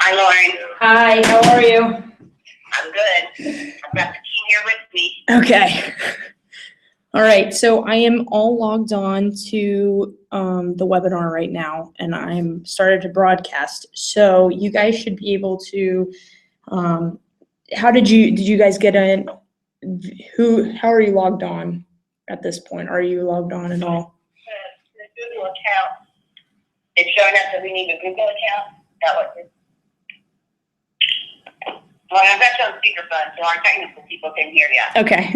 Hi, Lauren. Hi, how are you? I'm good. I've got the team here with me. Okay. All right, so I am all logged on to the webinar right now, and I'm started to broadcast. So you guys should be able to. How did you guys get in? How are you logged on at this point? Are you logged on at all? The Google account. It's showing us that we need a Google account. That was it. Well, I've got you on speakerphone, so our technical people can hear you. Okay.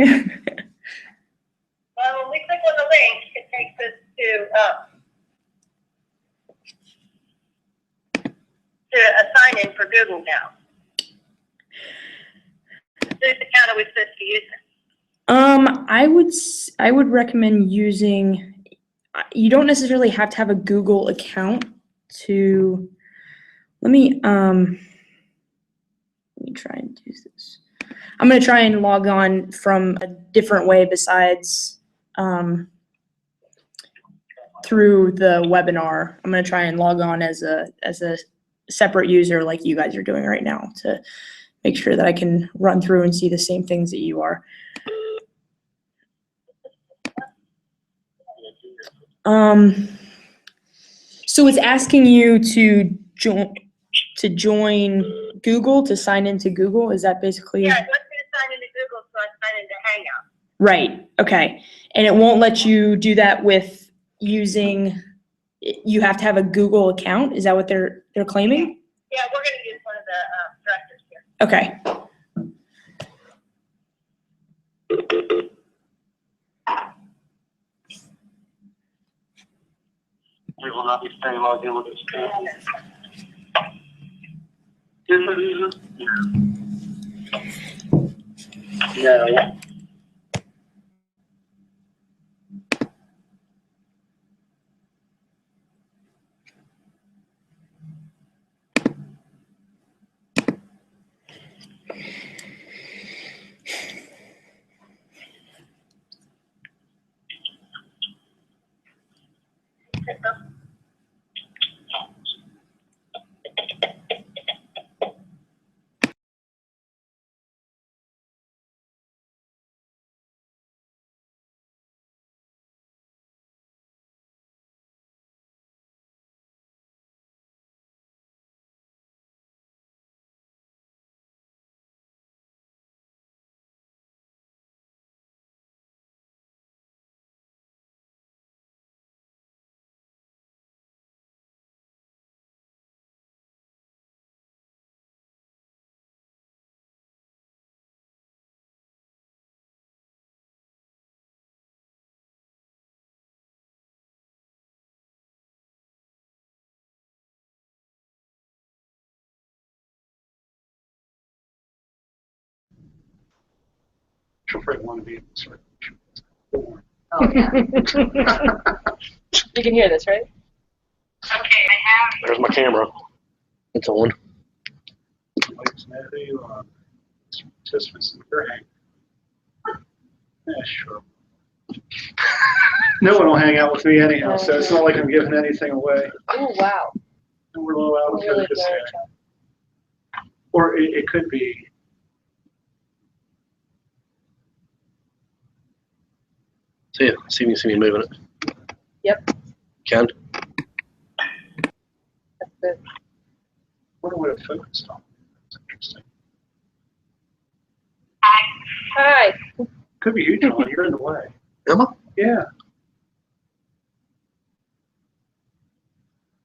Well, when we click on the link, it takes us to a sign in for Google now. Whose account are we supposed to use? I would recommend using. You don't necessarily have to have a Google account to. Let me try and do this. I'm gonna try and log on from a different way besides through the webinar. I'm gonna try and log on as a separate user like you guys are doing right now to make sure that I can run through and see the same things that you are. So it's asking you to join Google, to sign into Google. Is that basically? Yeah, it wants me to sign into Google, so I sign into Hangout. Right. Okay. And it won't let you do that with using. You have to have a Google account. Is that what they're claiming? Yeah, we're going to use one of the directors here. Okay. We will not be staying logged in with this account. No. Feel free to want to be sorry. Oh, yeah. You can hear this, right? Okay, I have. There's my camera. It's on. Participants in your hang. Yeah, sure. No one will hang out with me anyhow, so it's not like I'm giving anything away. Oh, wow. And we're low out of Really focus blurry, here. Or it could be. See me moving it. Yep. Can? That's good. I wonder what it focused on. That's interesting. Hi. Could be you, John. You're in the way. Am I? Yeah.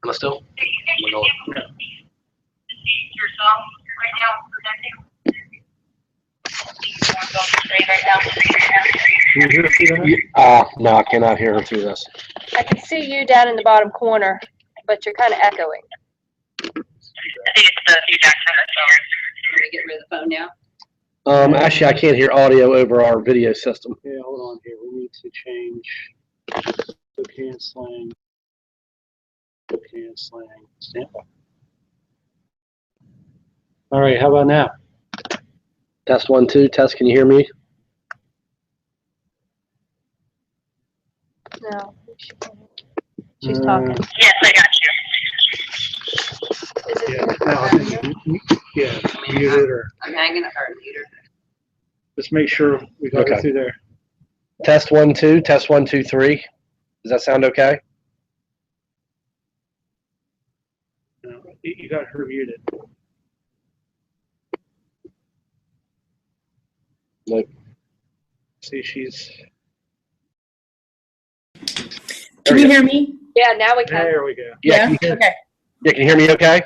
Am I still? Oh my God. Yeah. Yourself right now presenting. Can you hear us through that? No, I cannot hear her through this. I can see you down in the bottom corner, but you're kind of echoing. I think it's the feedback from the phone. We're going to get rid of the phone now. Actually, I can't hear audio over our video system. Yeah, hold on here. We need to change the canceling. Standby. All right, how about now? Test 1, 2. Test, can you hear me? No. She's talking. Yes, I got you. Is it No, I think yeah, muted or I'm hanging or muted. just make sure we got Okay. it through there. Test 1, 2, test 1, 2, 3. Does that sound okay? No, you got her muted. Nope. See, she's Can you hear me? Yeah, now we can. there. We go. Yeah, can you hear, Okay. yeah, can you hear me okay?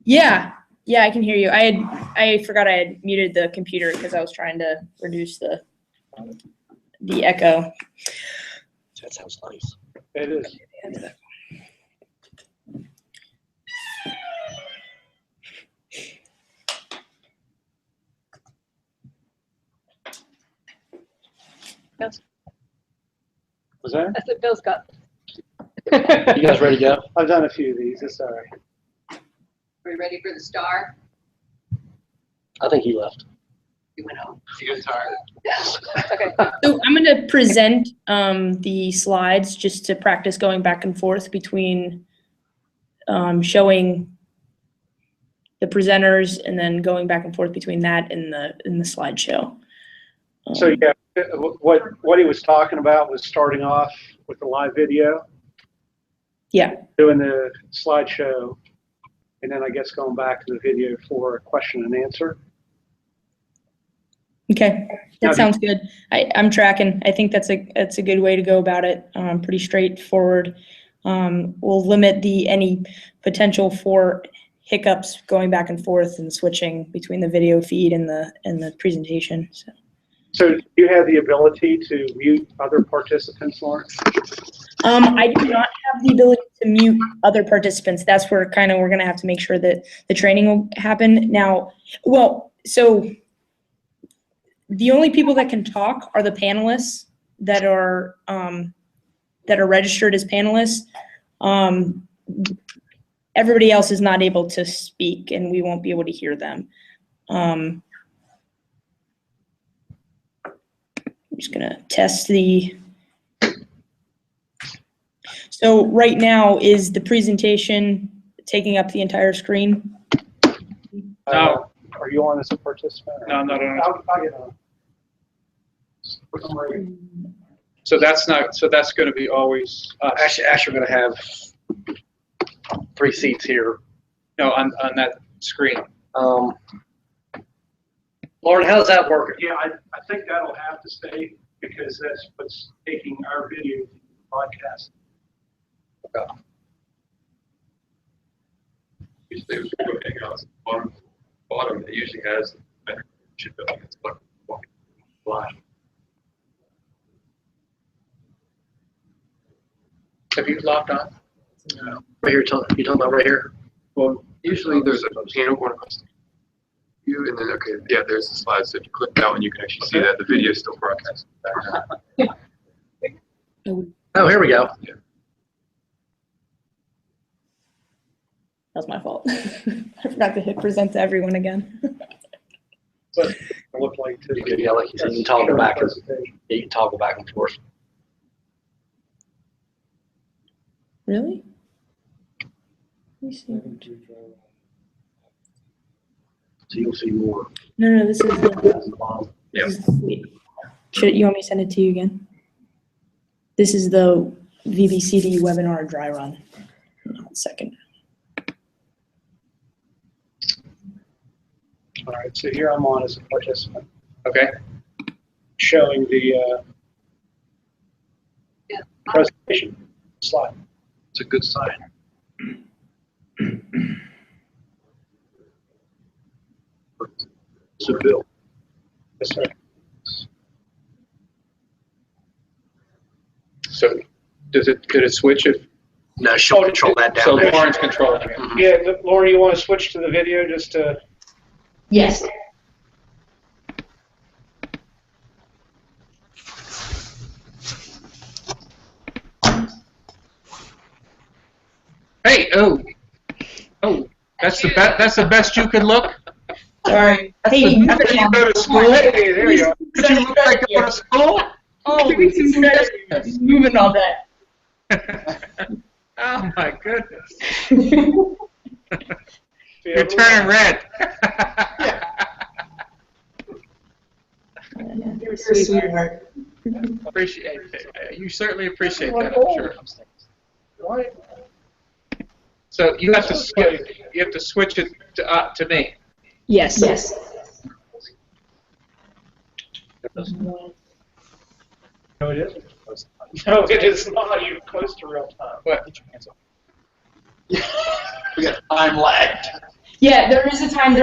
Yeah. Yeah, I can hear you. I forgot I had muted the computer because I was trying to reduce the echo. That sounds nice. It is. Was that? That's what Bill's got. You guys ready to go? I've done a few of these. It's all right. Are you ready for the star? I think he left. You went home. You got tired. Okay. So I'm going to present the slides just to practice going back and forth between showing the presenters and then going back and forth between that and the slideshow. So yeah, what he was talking about was starting off with the live video, Yeah. doing the slideshow, and then I guess going back to the video for a question and answer. Okay, that sounds good. I'm tracking. I think that's a good way to go about it. Pretty straightforward. We'll limit any potential for hiccups going back and forth and switching between the video feed and the presentation. So do you have the ability to mute other participants, Lauren? I do not have the ability to mute other participants. That's where we're going to have to make sure that the training will happen. Now, so the only people that can talk are the panelists that are registered as panelists. Everybody else is not able to speak, and we won't be able to hear them. I'm just gonna test So right now, is the presentation taking up the entire screen? No. Are you on as a participant? No, I'm not on. I'll get on. So that's going to be always us. Actually, we're going to have 3 seats here. No, on that screen. Lauren, how does that work? Yeah, I think that'll have to stay because that's what's taking our video broadcast. Usually we go hang out at the bottom, it usually has should be like it's live. Have you logged on? Right here, you're talking about right here? Well, usually there's a panel going across you, and then okay, yeah, there's the slides. So if you click that one, you can actually see that the video is still broadcasting. Oh, here we go. Yeah. That's my fault. I forgot to hit present to everyone again. But it looked like You can, yeah, like you said, you can toggle back and forth. Really? Let me see. So you'll see more. No, this is That's the bottom. wait. You want me to send it to you again? This is the VBCD webinar dry run. Hold on a second. All right, so here I'm on as a participant, Okay. showing the presentation slide. It's a good sign. So Bill, Yes, sir. So could it switch if? no, she'll control that down So there. Lauren's controlling it. Mhm. Yeah, Lauren, you want to switch to the video just to? Yes. Hey, oh, that's the best. That's the best you could look. Sorry. Hey, After you go to school. Hey, there you go. Did you look like you go to school? Oh, moving on that. Oh my goodness. So, yeah, You're turning red. You're a sweetheart. Appreciate it. You certainly appreciate that, I'm sure. Why? So you have to switch it to me. Yes. Yes. No, it isn't. No, it is not even close to real time. What? We got time lag. Yeah, there is a time.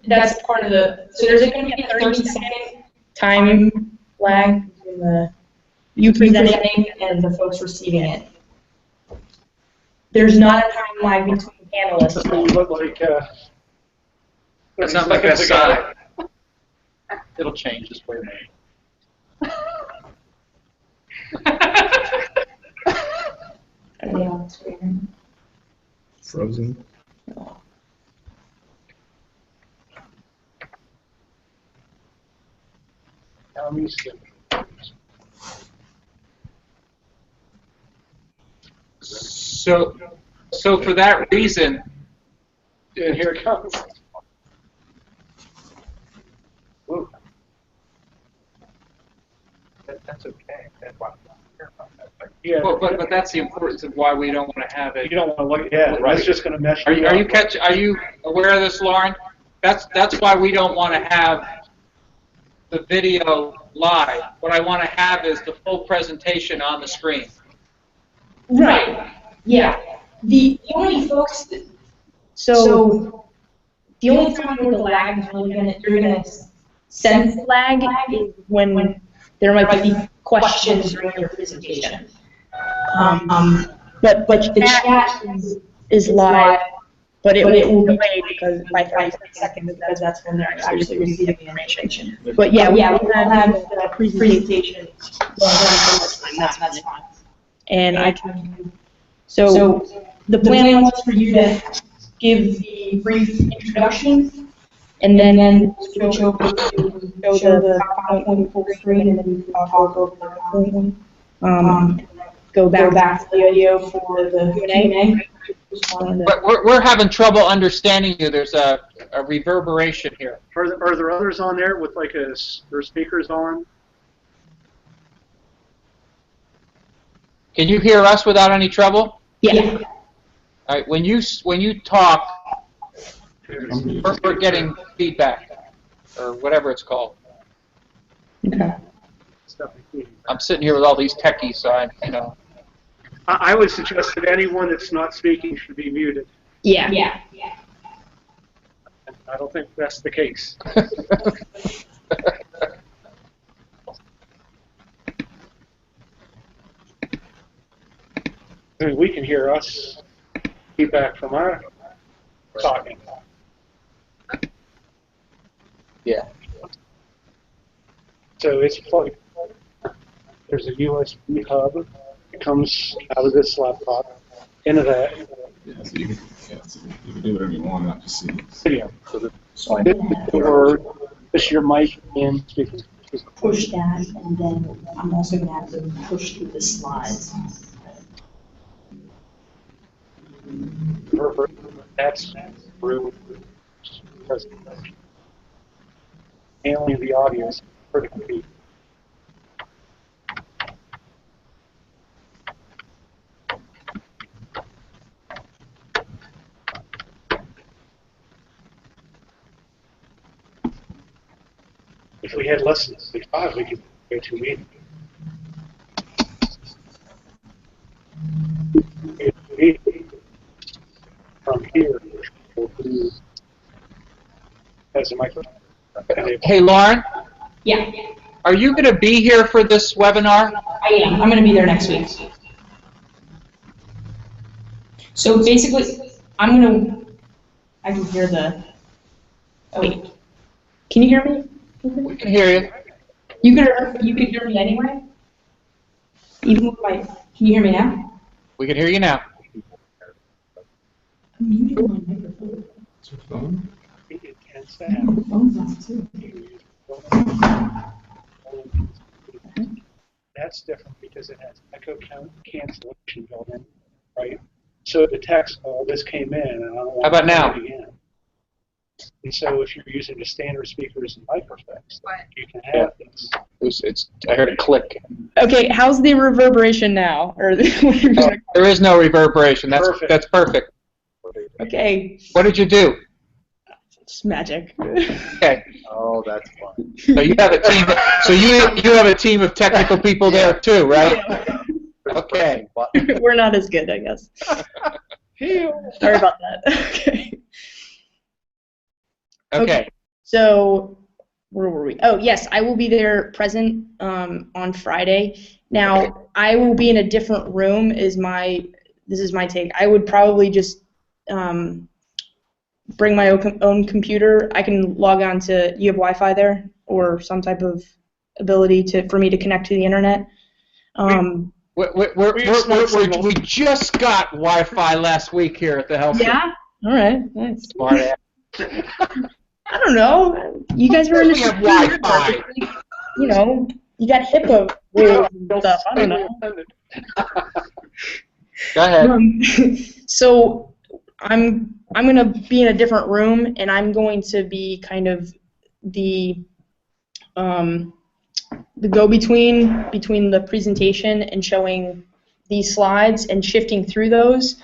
That's part of the. So there's going to be a 30-second time lag between the you presenting and the folks receiving it. There's not a time lag between panelists. So you look like. That's not like a sign. It'll change this way. Frozen. So for that reason, And here it comes. Whoa. that's okay. Yeah. But that's the importance of why we don't want to have it. You don't want to look. Yeah, Right. it's just going to mess Are you you up. Are you aware of this, Lauren? That's why we don't want to have the video live. What I want to have is the full presentation on the screen. Right. Yeah. The only folks. So the only time where the lag is really you're gonna sense lag is when there might be questions during your presentation. But the chat is live, but it will be delayed because by 30 seconds because that's when they're actually receiving the information. But yeah, we'll have the presentation. That's fine. And I can. So the plan was for you to give the brief introduction, and then switch over to show the PowerPoint full screen, and then you can talk over the PowerPoint. Go back to the audio for the Q&A. But we're having trouble understanding you. There's a reverberation here. Are there others on there with like their speakers on? Can you hear us without any trouble? Yeah. All right. When you talk, we're getting feedback, or whatever it's called. Okay. I'm sitting here with all these techies, so I would suggest that anyone that's not speaking should be muted. Yeah. I don't think that's the case. I mean, we can hear us feedback from our talking. Yeah. So it's plugged. There's a USB hub. It comes out of this laptop into that Yeah, so you can do whatever you want, not just see video. So or push your mic and speakers. Push that, and then I'm also going to have to push through the slides. That's through presentation. Handling the audio is pretty key. If we had less than 65, we could go to meeting. From here, we'll do as a microphone. Hey, Lauren, Yeah, are you going to be here for this webinar? I am. I'm going to be there next week. So basically, I can hear the, oh wait, can you hear me? We can hear you. You could hear me anyway? Even with my, can you hear me now? We can hear you now. I'm muting my microphone. It's your phone. It can My phone's off too. That's different because it has echo cancellation built in, right? So it detects, oh, this came in, and I don't want How about to now? do it again. And so if you're using the standard speakers and microphones, you can have this. I heard a click. Okay, how's the reverberation now? Or There is no reverberation. Perfect. That's perfect. okay, What did you do? it's magic. Okay. Oh, that's fun. So you have a team. So you have a team of technical people there too, right? Okay. We're not as good, I guess. Sorry about that. Okay. Okay. So, where were we? Oh, yes, I will be there present on Friday. Now, I will be in a different room. This is my take. I would probably just bring my own computer. I can log on to. You have Wi-Fi there, or some type of ability for me to connect to the internet. We just got Wi-Fi last week here at the health center. Yeah. All right. Nice. Smart ass. I don't know. You guys were in the We have Wi-Fi. You know, you got HIPAA rules and stuff. I don't know. Go ahead. So I'm gonna be in a different room, and I'm going to be kind of the go-between between the presentation and showing these slides and shifting through those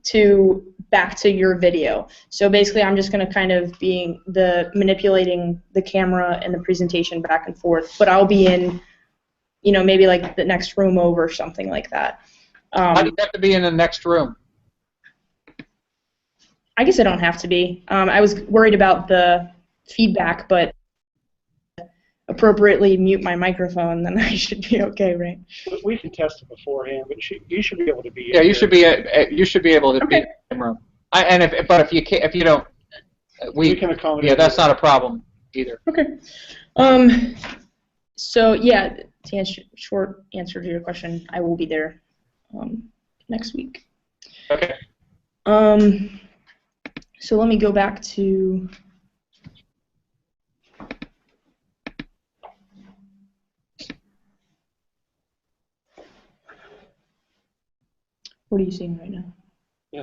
to back to your video. So basically, I'm just going to kind of be manipulating the camera and the presentation back and forth. But I'll be in, maybe like the next room over, something like that. Why do you have to be in the next room? I guess I don't have to be. I was worried about the feedback, but appropriately mute my microphone, then I should be okay, right? We can test it beforehand, but you should be able to be. Yeah, you should be able to be in the room. If you don't, we can accommodate. Yeah, that's not a problem either. Okay. So yeah, to answer short answer to your question, I will be there next week. Okay. So let me go back to. What are you seeing right now?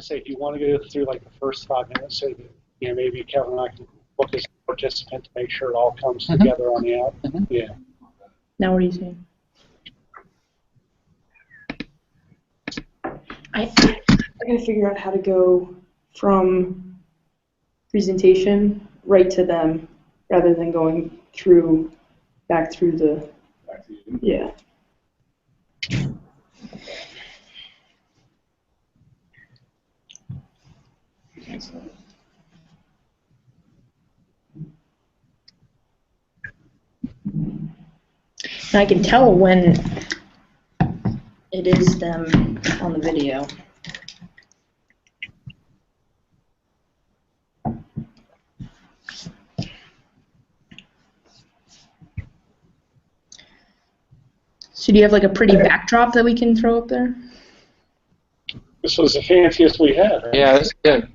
Say if you want to go through like the first 5 minutes, so that maybe Kevin and I can look as a participant to make sure it all comes together on the app. Yeah. Now what are you seeing? I gotta figure out how to go from presentation right to them rather than going back through the. Yeah. And I can tell when it is them on the video. So do you have like a pretty backdrop that we can throw up there? This was the fanciest we had. Right? Yeah, that's good.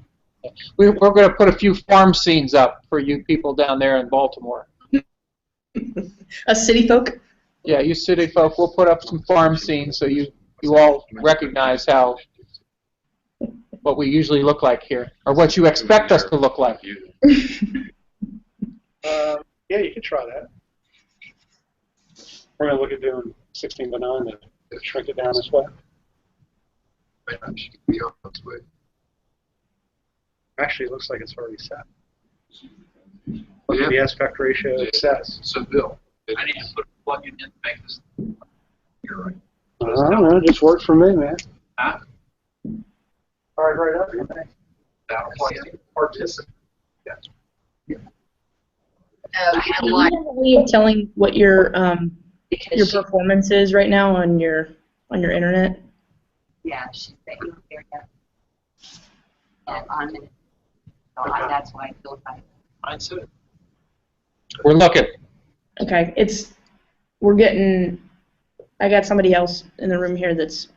We're going to put a few farm scenes up for you people down there in Baltimore. Us city folk? Yeah, you city folk, we'll put up some farm scenes so you all recognize what we usually look like here, or what you expect us to look like. Yeah, you could try that. We're going to look at doing 16 by 9 to shrink it down this way. Actually, it looks like it's already set. Look at the aspect ratio it says. So, Bill, I need to put a plug-in in to make this. You're right. I don't know, just worked for me, man. Huh? All right up here, man. That'll plug in. Participant. Yeah. Do you have a way of telling what your performance is right now on your internet? Yeah, she's saying there yet. On it. So that's why I feel like Mine too. We're looking. Okay, I got somebody else in the room here that's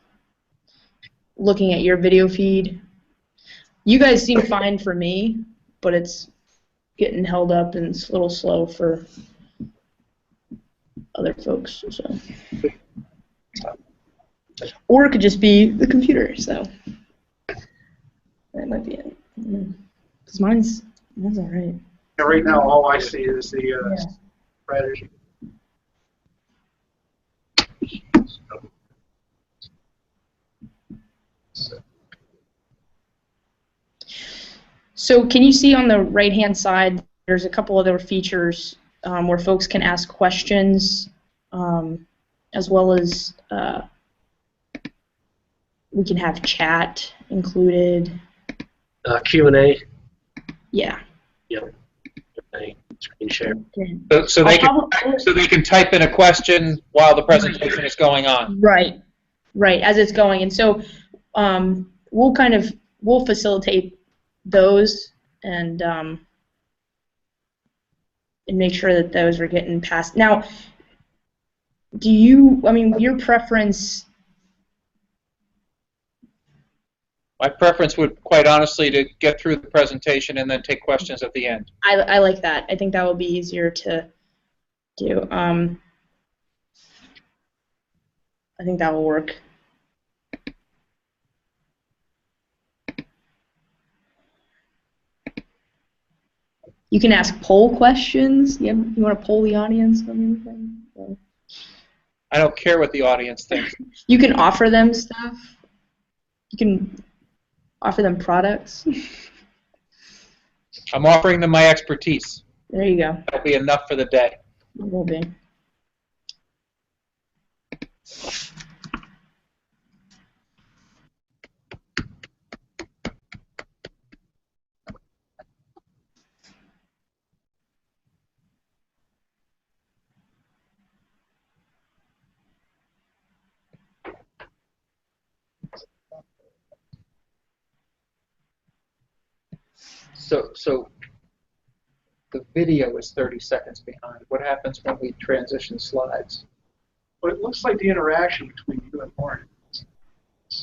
looking at your video feed. You guys seem fine for me, but it's getting held up and it's a little slow for other folks, so. Or it could just be the computer, so. That might be it. Because mine's That's all right. And right now, all I see is the strategy. So can you see on the right-hand side, there's a couple other features where folks can ask questions, as well as we can have chat included. Q&A. Yeah. Yep. Okay. Screen share. So they can type in a question while the presentation is going on. Right, as it's going, and so we'll facilitate those and make sure that those are getting passed. Now, your preference? My preference would, quite honestly, to get through the presentation and then take questions at the end. I like that. I think that will be easier to do. I think that will work. You can ask poll questions. You want to poll the audience on anything? So. I don't care what the audience thinks. You can offer them stuff. You can offer them products. I'm offering them my expertise. There you go. That'll be enough for the day. It will be. So the video is 30 seconds behind. What happens when we transition slides? Well, it looks like the interaction between you and Lauren.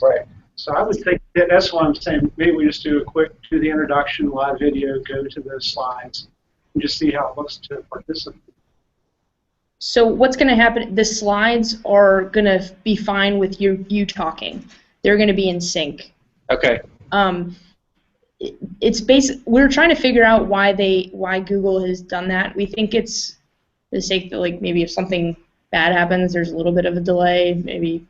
Right. So I would think that's why I'm saying maybe we just do a quick, do the introduction, live video, go to the slides, and just see how it looks to participate. So what's going to happen, the slides are going to be fine with you talking. They're going to be in sync. Okay. It's we're trying to figure out why Google has done that. We think it's for the sake that, like, maybe if something bad happens, there's a little bit of a delay, maybe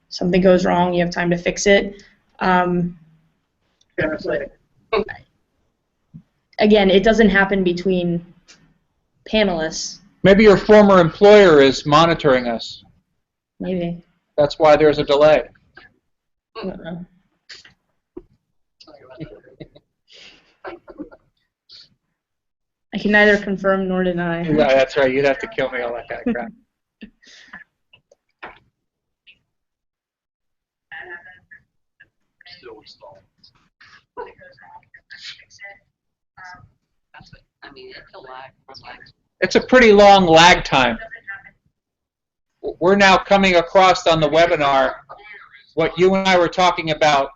something goes wrong, you have time to fix it. Again, it doesn't happen between panelists. Maybe your former employer is monitoring us. Maybe. That's why there's a delay. I don't know. I can neither confirm nor deny. Yeah, that's right. You'd have to kill me, all that kind of crap. Still installed. I mean, it's a lag. It's a pretty long lag time. We're now coming across on the webinar what you and I were talking about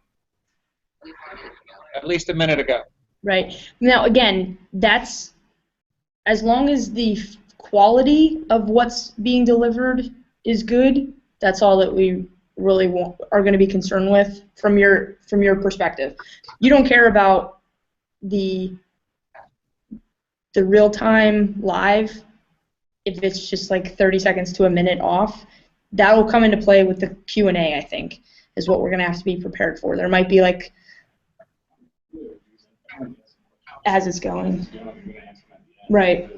at least a minute ago. Right. Now, again, that's as long as the quality of what's being delivered is good, that's all that we really are going to be concerned with from your perspective. You don't care about the real-time live if it's just like 30 seconds to a minute off. That will come into play with the Q&A, I think, is what we're going to have to be prepared for. There might be, like, as it's going. Right.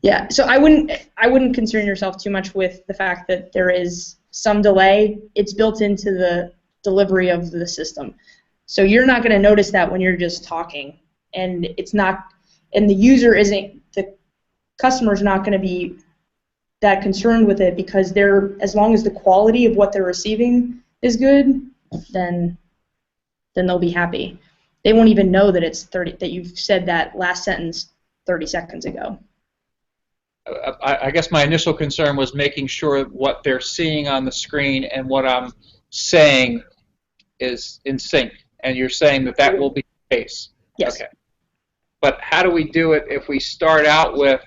Yeah. So I wouldn't concern yourself too much with the fact that there is some delay. It's built into the delivery of the system. So you're not going to notice that when you're just talking, and it's not, and the user isn't, the customer's not going to be that concerned with it, because they're, as long as the quality of what they're receiving is good, then they'll be happy. They won't even know that it's 30, that you've said that last sentence 30 seconds ago. I guess my initial concern was making sure what they're seeing on the screen and what I'm saying is in sync. And you're saying that that will be the case. Yes. Okay. But how do we do it if we start out with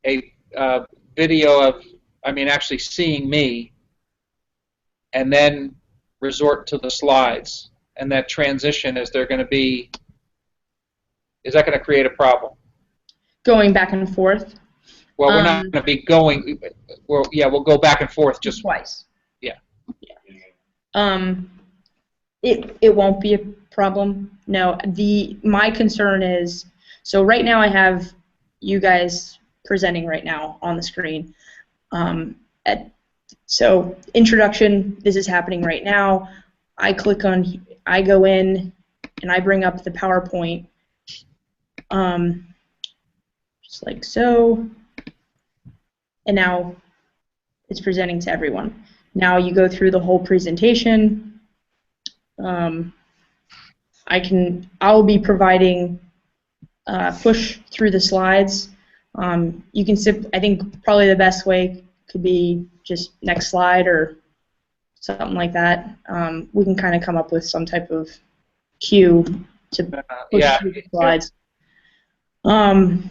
a video of, actually seeing me, and then resort to the slides? and that transition, is that going to create a problem? Going back and forth Well, we're not going to be going, we'll go back and forth just, twice. yeah. It won't be a problem. No, my concern is, so right now I have you guys presenting right now on the screen. So introduction, this is happening right now. I go in and I bring up the PowerPoint, just like so, and now it's presenting to everyone. Now you go through the whole presentation. I'll be providing push through the slides. You can I think probably the best way could be just next slide or something like that. We can kind of come up with some type of cue to push through the slides. And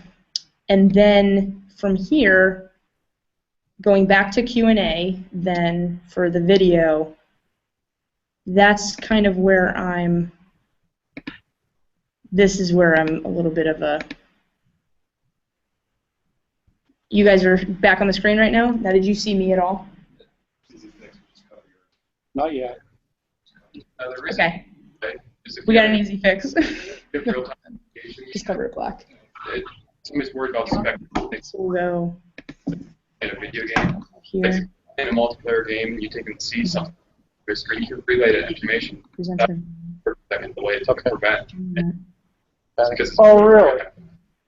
then from here, going back to Q&A, then for the video, that's kind of where this is where I'm a little bit of a... You guys are back on the screen right now? Now, did you see me at all? Not yet. Okay. We got an easy fix. Just cover it black. Somebody's worried about spectrum. So we'll go In a video game, here. in a multiplayer game, you take and see something. You can relay that information Presenter. the way to prevent. Because Oh, really?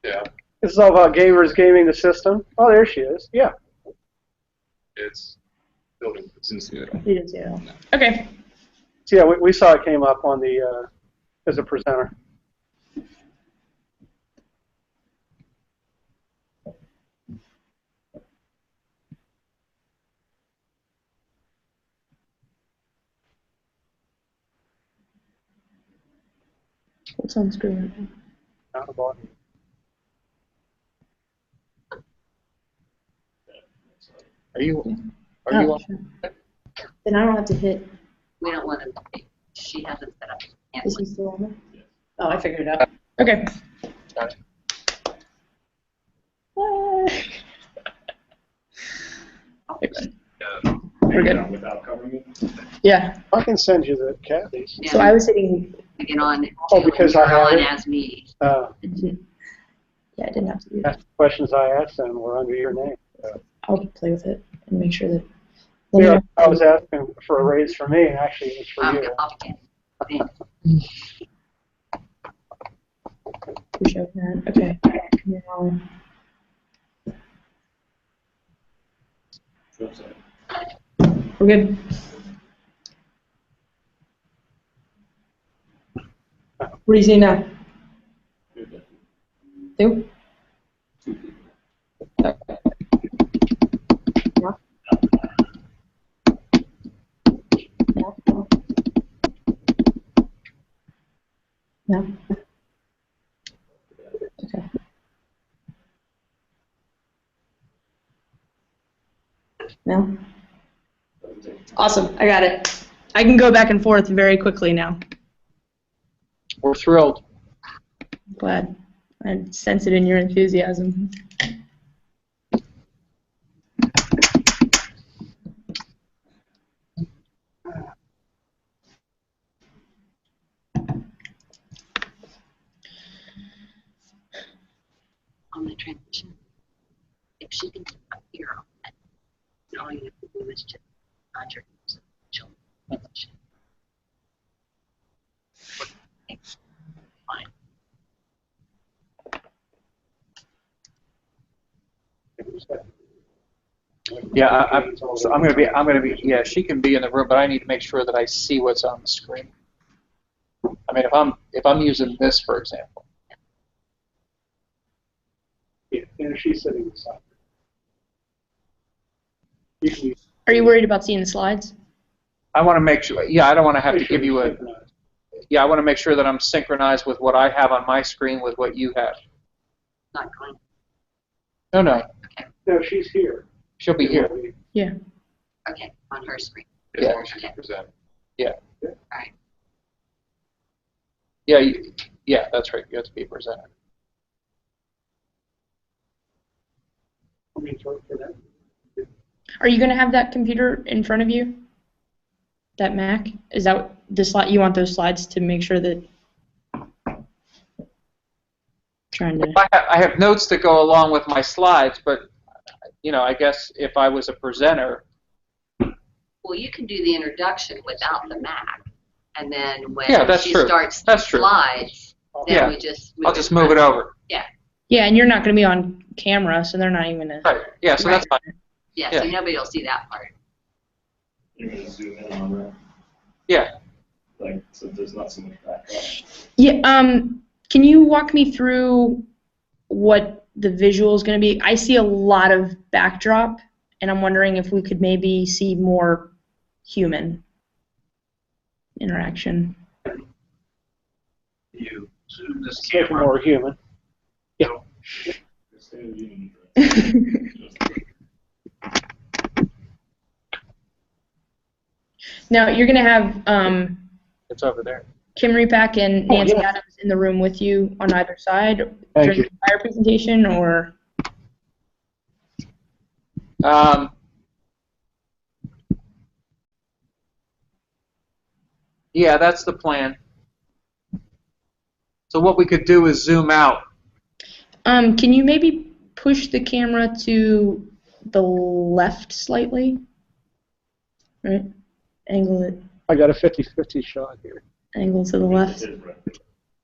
Yeah, This is all about gamers gaming the system. Oh, there she is. Yeah. it's building. It's in You didn't see it all. Okay. So yeah, we saw it came up on the as a presenter. What's on screen right now? Not the bottom. Are you Oh, on? sure. Then I don't have to hit. We don't want to, she hasn't set up. Is he still on there? Oh, I figured it out. Okay. Got We're good. Without covering it? Yeah. I can send you the Kathy's. So I was hitting. To get on. Oh, because I have on it? as me. Yeah, I didn't have to do that. The questions I asked them were under your name. I'll play with it and make sure that. Yeah, I was asking for a raise for me, and actually it was for you. Okay. We're showing that. Okay. Now, we're good. What do you see now? Two? Yeah. No. Okay. No? Awesome, I got it. I can go back and forth very quickly now. We're thrilled. Glad. I sense it in your enthusiasm. On the transition. If she can get up here on that, all you have to do is just nod your nose and she'll transition. Fine. Yeah, so I'm gonna be. Yeah, she can be in the room, but I need to make sure that I see what's on the screen. I mean, if I'm using this, for example. Yeah, and she's sitting beside her. Are you worried about seeing the slides? I want to make sure. Yeah, I don't want to have to give you a. Yeah, I want to make sure that I'm synchronized with what I have on my screen with what you have. Not going. No. No, she's here. She'll be here. Yeah. Okay, on her screen. As long as she can present. Yeah. All right. Yeah, yeah, that's right. You have to be a presenter. I mean, for that. Are you going to have that computer in front of you? That Mac? Is that the slide? You want those slides to make sure that. Trying to. I have notes that go along with my slides, but I guess if I was a presenter. Well, you can do the introduction without the Mac, and then when that's she true. starts That's the true. slides, then Yeah. we just I'll just move it over. Yeah. Yeah, and you're not going to be on camera, so they're not even going to. Right. Yeah, so that's fine. Yeah, Yeah. so nobody will see that part. You're gonna zoom in on that, Yeah. like, so there's not so much background. Yeah. Can you walk me through what the visual is going to be? I see a lot of backdrop, and I'm wondering if we could maybe see more human interaction. You zoom this Make it camera. more human. State of the Union address. Now you're going to have It's over there. Kim Repak and Oh, Nancy yeah. Adams in the room with you on either side Thank during you. the entire presentation, or Yeah, that's the plan. So what we could do is zoom out. can you maybe push the camera to the left slightly? Right, angle it, I got a 50-50 shot here. angle to the left. It is right.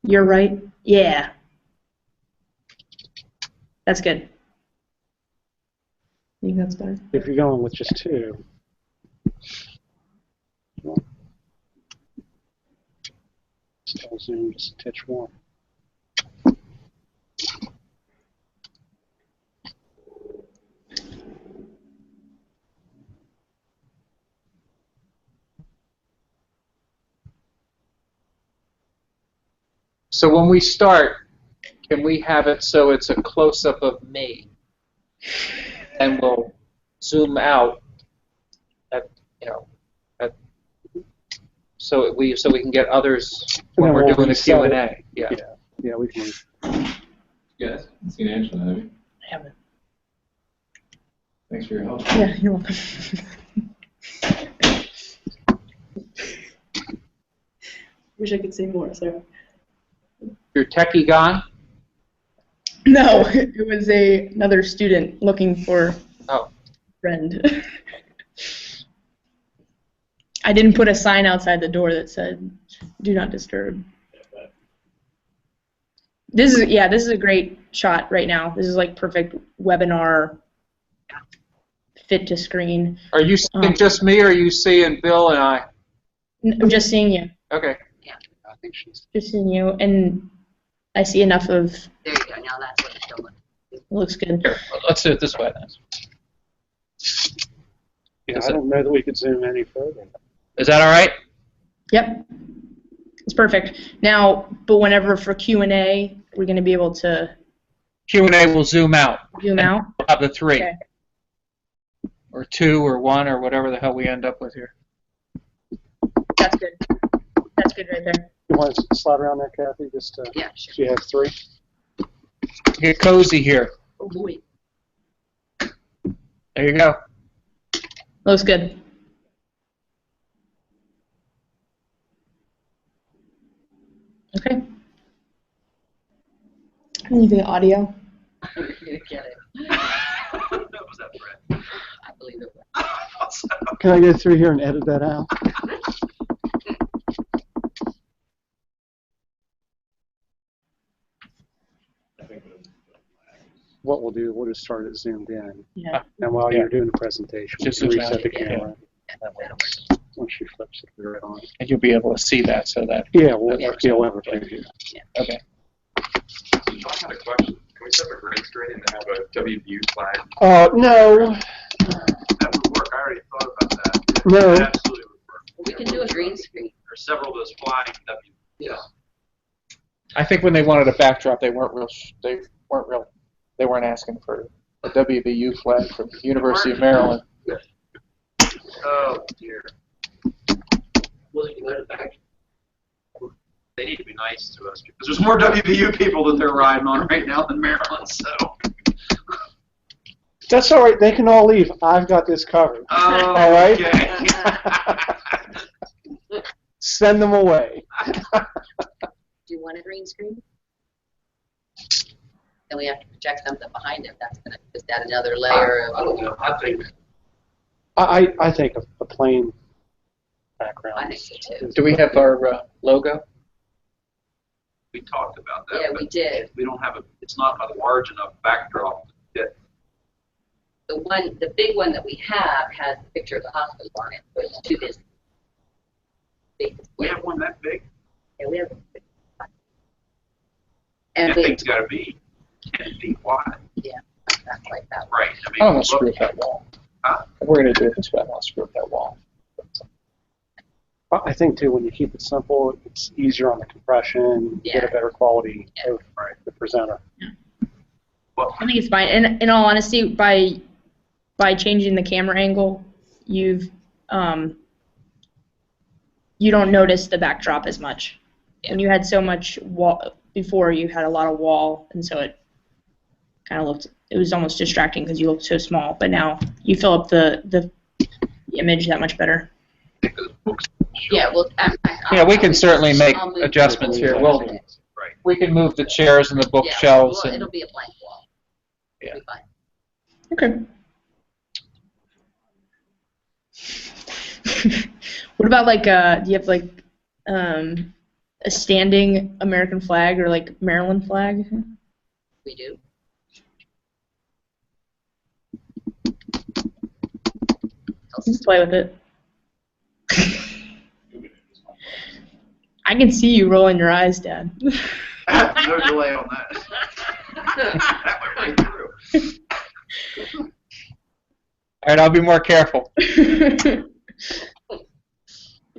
You're right. Yeah, that's good. I think that's better. If you're going with just two. Still zoom just a touch more. So when we start, can we have it so it's a close-up of me? And we'll zoom out at, so we can get others when And then we're we'll doing the reset it. Q&A. Yeah. Yeah, we can. Yeah, seen Angela, have you? I haven't. Thanks for your help. Yeah, you're welcome. Wish I could say more, sorry. Your techie gone? No, it was another student looking for Oh. a friend. I didn't put a sign outside the door that said, "Do not disturb." This is a great shot right now. This is like perfect webinar fit to screen. Are you seeing just me, or are you seeing Bill and I? I'm just seeing you. Okay. I think she's. Just seeing you, and I see enough of. There you go. Now that's what it's showing. It looks good. Here, let's do it this way then. Yeah, I don't know that we could zoom any further. Is that all right? Yep, it's perfect. Now, but whenever for Q&A, we're going to be able to Q&A will zoom out. zoom out. We'll have the three. Okay. Or two, or one, or whatever the hell we end up with here. That's good. That's good right there. You want to slide around there, Kathy? Just Yeah, sure. so you have three. Get cozy here. Oh boy. There you go. Looks good. Okay. Leave the audio. You're gonna get it. Was that Brett? I believe it was. Can I go through here and edit that out? What we'll do, we'll just start it zoomed in. Yeah. And while Yeah. you're doing the presentation, Just we'll zoom reset out. the camera Yeah. once she flips it right on. And you'll be able to see that so that. Yeah, we'll, That works yeah, out. we'll have a preview. Okay. I had a question. Can we set up a green screen and have a WVU flag? No, That would work. I already thought about that. No. That absolutely would work. We can do a green screen. There's several of those flying W. Yeah. I think when they wanted a backdrop, they weren't asking for a WVU flag from the University of Maryland. Oh dear. Wasn't you noted back? They need to be nice to us because there's more WVU people that they're riding on right now than Maryland. So. That's all right. They can all leave. I've got this covered. Oh, all right. Okay. Send them away. Do you want a green screen? Then we have to project something behind it. That's going to just add another layer I of. don't know. I think I think a plain background. I think so too. Do we have our logo? we talked about that. Yeah, but we did. We don't have a. It's not a large enough backdrop to fit. The big one that we have has a picture of the hospital on it, but it's too busy. Big. We have one that big. Yeah, we have. That And we, thing's got to be 10 feet wide. yeah, not like that. Right. I I mean, don't want to look- screw up that wall. Huh? If we're going to do it this way, I don't want to screw up that wall. I think too, when you keep it simple, it's easier on the compression. You get a Yeah. better quality Yeah. of the presenter. Well, I think it's fine. And in all honesty, by changing the camera angle, you don't notice the backdrop as much. When you had so much wall before, you had a lot of wall, and so it kind of looked. It was almost distracting because you looked so small. But now you fill up the image that much better. Yeah, well, Yeah, we can certainly make I'll move adjustments it. here. We'll, right. we can move the chairs and the Yeah, bookshelves. well, And, it'll be a blank wall. Yeah. It'll be fine. Okay. What about like do you have like a standing American flag or like Maryland flag? We do. Let's play with it. I can see you rolling your eyes, Dad. No delay on that. That went right through. all right, I'll be more careful.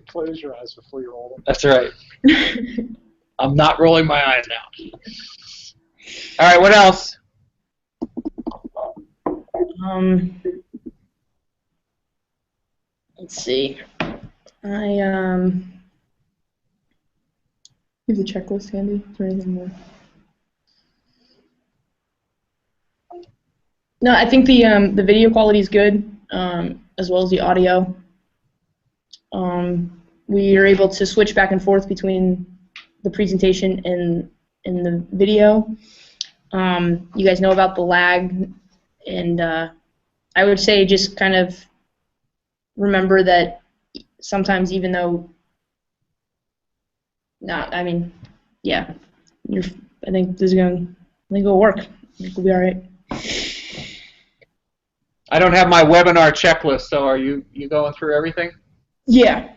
Close your eyes before you roll them. That's right. I'm not rolling my eyes now. All right, what else? Let's see. You have the checklist handy? Is there anything more? No, I think the video quality is good, as well as the audio. We are able to switch back and forth between the presentation and the video. You guys know about the lag, and I would say just kind of remember that sometimes, even though I think it'll work. I think we'll be all right. I don't have my webinar checklist, so are you going through everything? Yeah.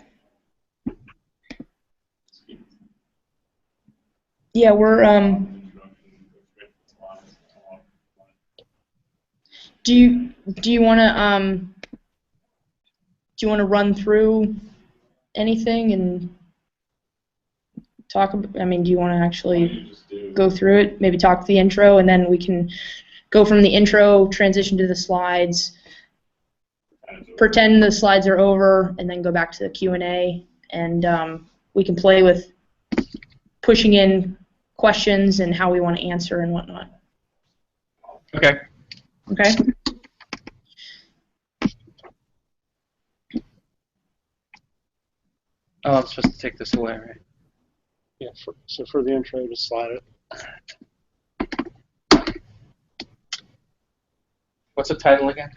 Yeah, we're do you want to run through anything and talk do you want to actually go through it, maybe talk the intro, and then we can go from the intro, transition to the slides, pretend the slides are over, and then go back to the Q&A, and we can play with pushing in questions and how we want to answer and whatnot. Okay. Okay? Oh, I'm supposed to take this away, right? Yeah. So for the intro, just slide it. What's the title again?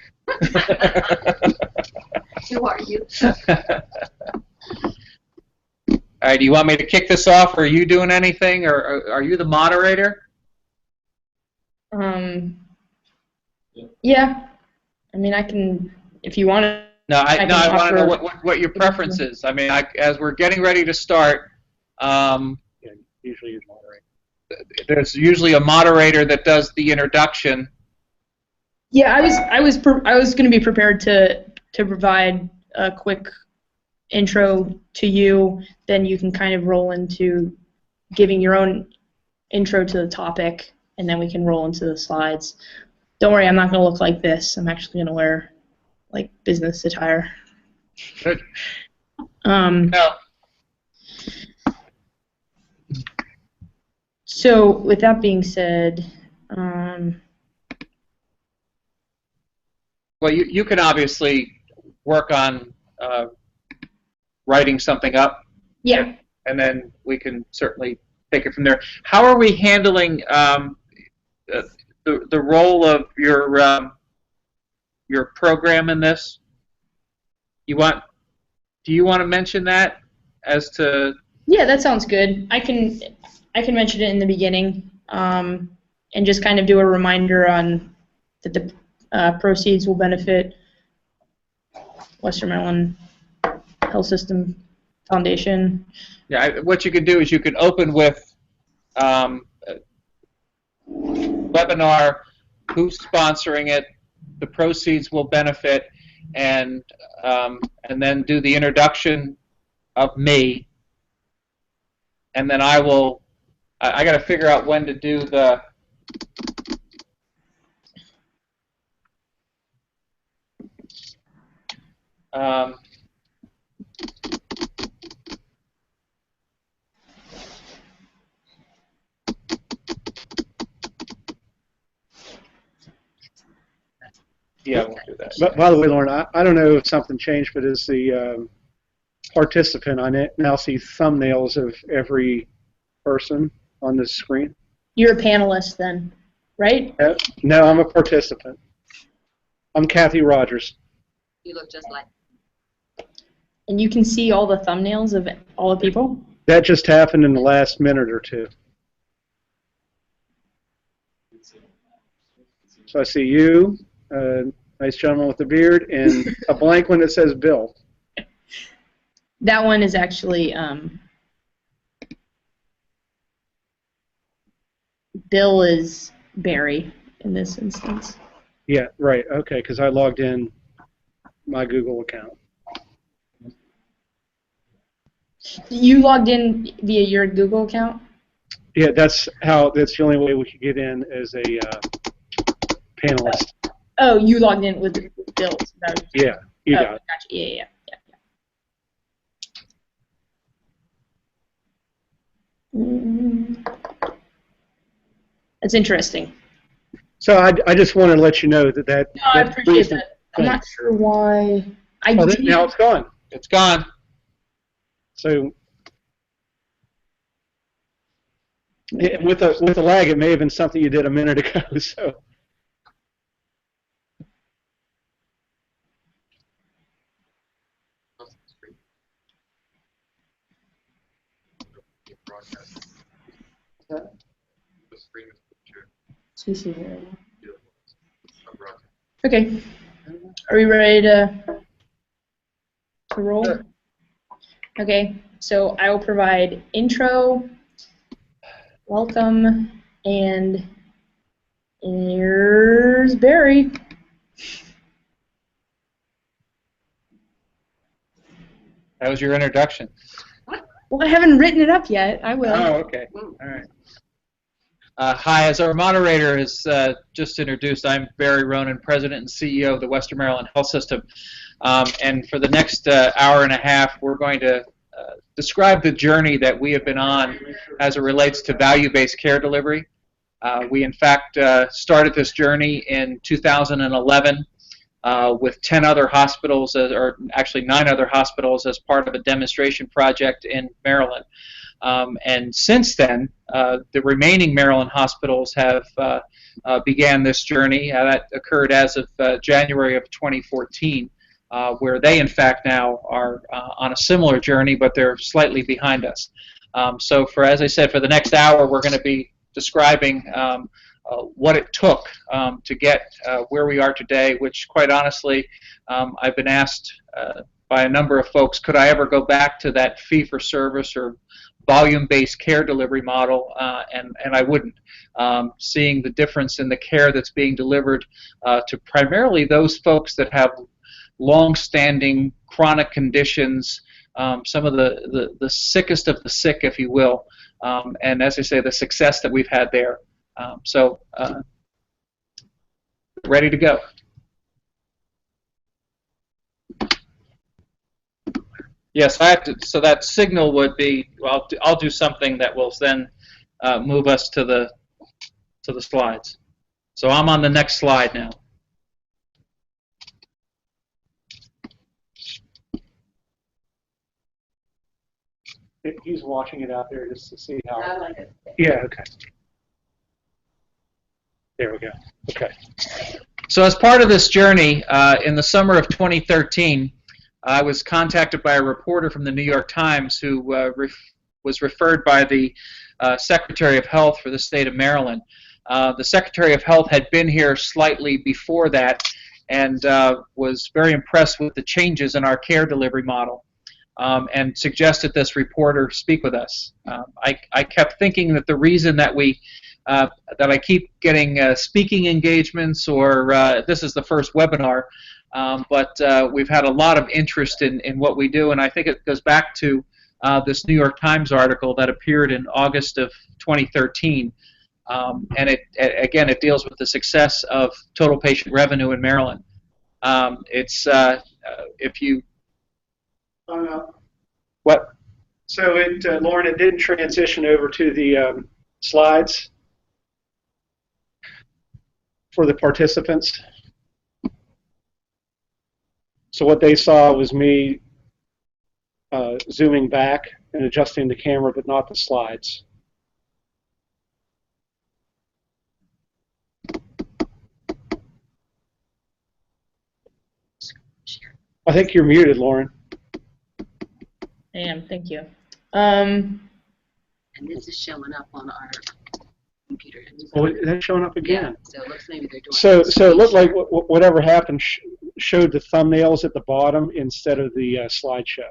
Who are you? All right, do you want me to kick this off, or are you doing anything, or are you the moderator? Yeah. I mean, I can, if you want to. No, I can want to know offer- what your preference is. I mean, as we're getting ready to start, Yeah, usually you moderate. there's usually a moderator that does the introduction. Yeah, I was going to be prepared to provide a quick intro to you. Then you can kind of roll into giving your own intro to the topic, and then we can roll into the slides. Don't worry, I'm not going to look like this. I'm actually going to wear like business attire. Good. Um, No. So with that being said, Well, you can obviously work on writing something up, yeah. and then we can certainly take it from there. How are we handling the role of your program in this? Do you want to mention that as to? Yeah, that sounds good. I can mention it in the beginning, and just kind of do a reminder on that the proceeds will benefit Western Maryland Health System Foundation. Yeah, what you can do is you can open with webinar, who's sponsoring it, the proceeds will benefit, and then do the introduction of me, and then I got to figure out when to do the yeah, we'll do that. But by the way, Lauren, I don't know if something changed, but as the participant, I now see thumbnails of every person on this screen. You're a panelist then, right? No, I'm a participant. I'm Kathy Rogers. You look just like. And you can see all the thumbnails of all the people? That just happened in the last minute or two. So I see you, nice gentleman with the beard, and a blank one that says Bill. That one is actually Bill is Barry in this instance. Yeah, right. Okay, because I logged in my Google account. You logged in via your Google account? Yeah, that's the only way we could get in as a panelist. Oh, you logged in with Bill. Yeah, you got it. Gotcha. Yeah. That's interesting. So I just want to let you know that No, I appreciate that. I'm not sure why. Now it's gone. It's gone. So with the lag, it may have been something you did a minute ago. So. Okay. Are we ready to roll? Sure. Okay. So I will provide intro, welcome, and here's Barry. That was your introduction. Well, I haven't written it up yet. I will. Oh, okay. All right. Hi, as our moderator has just introduced, I'm Barry Ronan, President and CEO of the Western Maryland Health System. And for the next hour and a half, we're going to describe the journey that we have been on as it relates to value-based care delivery. We, in fact, started this journey in 2011 with 10 other hospitals, or actually 9 other hospitals, as part of a demonstration project in Maryland. And since then, the remaining Maryland hospitals have began this journey. That occurred as of January of 2014, where they, in fact, now are on a similar journey, but they're slightly behind us. So, as I said, for the next hour, we're going to be describing what it took to get where we are today, which, quite honestly, I've been asked by a number of folks, could I ever go back to that fee-for-service or volume-based care delivery model, and I wouldn't. Seeing the difference in the care that's being delivered to primarily those folks that have long-standing chronic conditions, some of the sickest of the sick, if you will, and as I say, the success that we've had there. So, ready to go. Yes, so that signal would be, well, I'll do something that will then move us to the slides. So I'm on the next slide now. He's watching it out there just to see how. I like it. Yeah. Okay. There we go. Okay. So as part of this journey, in the summer of 2013, I was contacted by a reporter from the New York Times who was referred by the Secretary of Health for the state of Maryland. The Secretary of Health had been here slightly before that and was very impressed with the changes in our care delivery model and suggested this reporter speak with us. I kept thinking that the reason that that I keep getting speaking engagements, or this is the first webinar, but we've had a lot of interest in what we do, and I think it goes back to this New York Times article that appeared in August of 2013, and it deals with the success of total patient revenue in Maryland. It's if you What? So Lauren, it didn't transition over to the slides for the participants. So what they saw was me zooming back and adjusting the camera, but not the slides. I think you're muted, Lauren. I am, thank you. And this is showing up on our computer. Oh, that's showing up again. Yeah, so it looks maybe they're doing. So it looked like whatever happened showed the thumbnails at the bottom instead of the slideshow.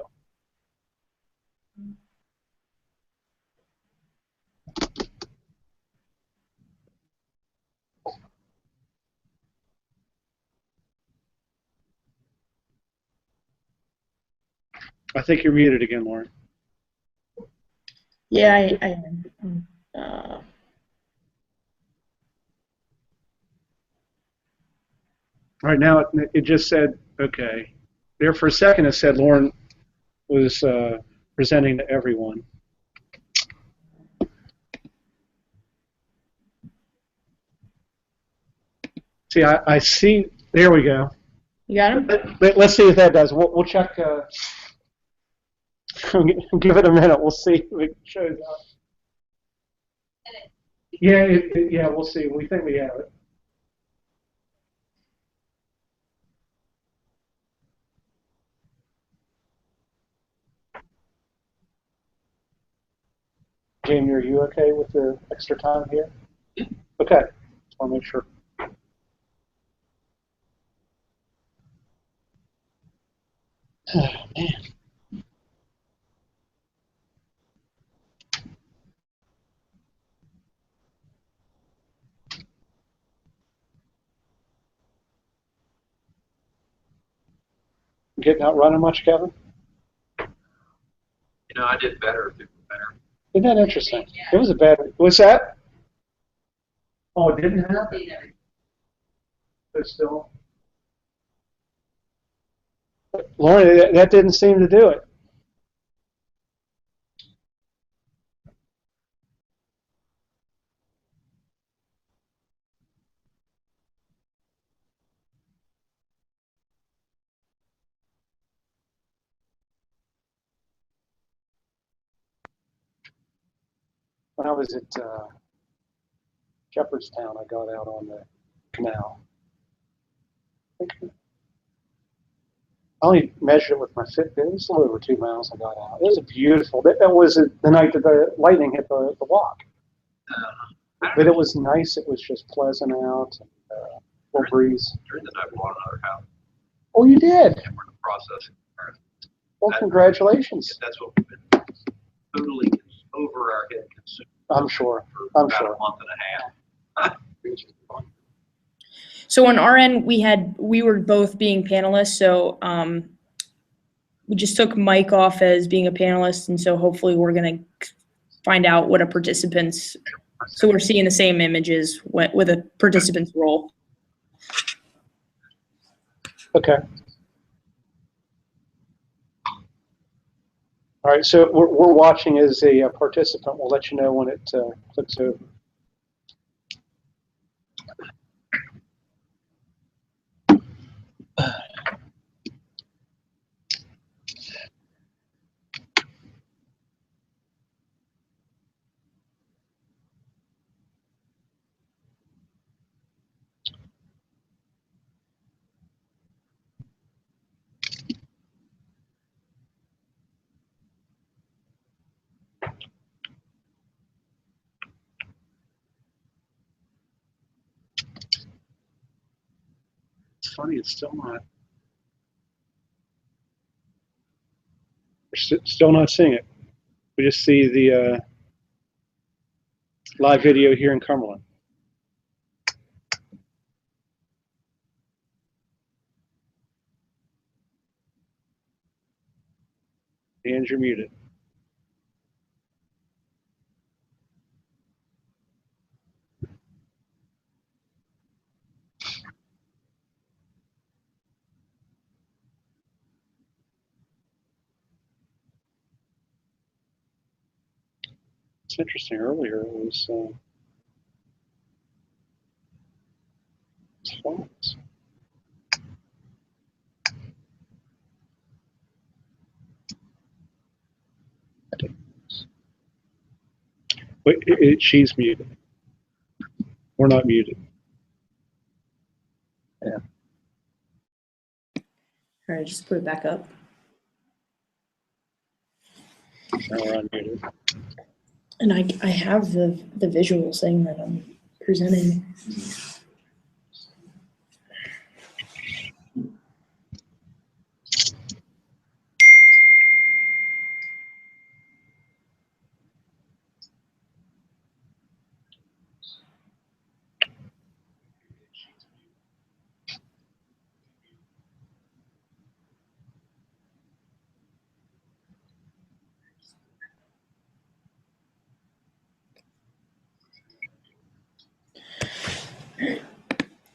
I think you're muted again, Lauren. Yeah, I am. Right now, it just said, okay. There for a second, it said Lauren was presenting to everyone. See, I see. There we go. You got him? Let's see if that does. We'll check. Give it a minute. We'll see if it shows up. Yeah, yeah. We'll see. We think we have it. Jamie, are you okay with the extra time here? Okay. Just want to make sure. Oh, man. Getting out running much, Kevin? You know, I did better if it was better. Isn't that interesting? It was a bad. What's that? Oh, it didn't happen. But still, Lauren, that didn't seem to do it. When I was at Shepherdstown, I got out on the canal. I only measured it with my Fitbit. It was a little over 2 miles I got out. It was beautiful. That was the night that the lightning hit the walk. But it was nice. It was just pleasant out. Full breeze. During the night, we bought another house. Oh, you did? And we're in the process. Well, congratulations. That's what we've been totally over our head consumed. I'm sure. For I'm about sure. a month and a half. So on our end, we were both being panelists, so we just took Mike off as being a panelist, and so hopefully we're going to find out what a participant's, so we're seeing the same images with a participant's role. Okay. All right, so we're watching as a participant. We'll let you know when it clicks over. It's funny, it's still not. We're still not seeing it. We just see the live video here in Cumberland. And you're muted. It's interesting. Earlier it was phones. Wait, she's muted. We're not muted. Yeah. All right, just put it back up. Now we're unmuted. And I have the visual saying that I'm presenting.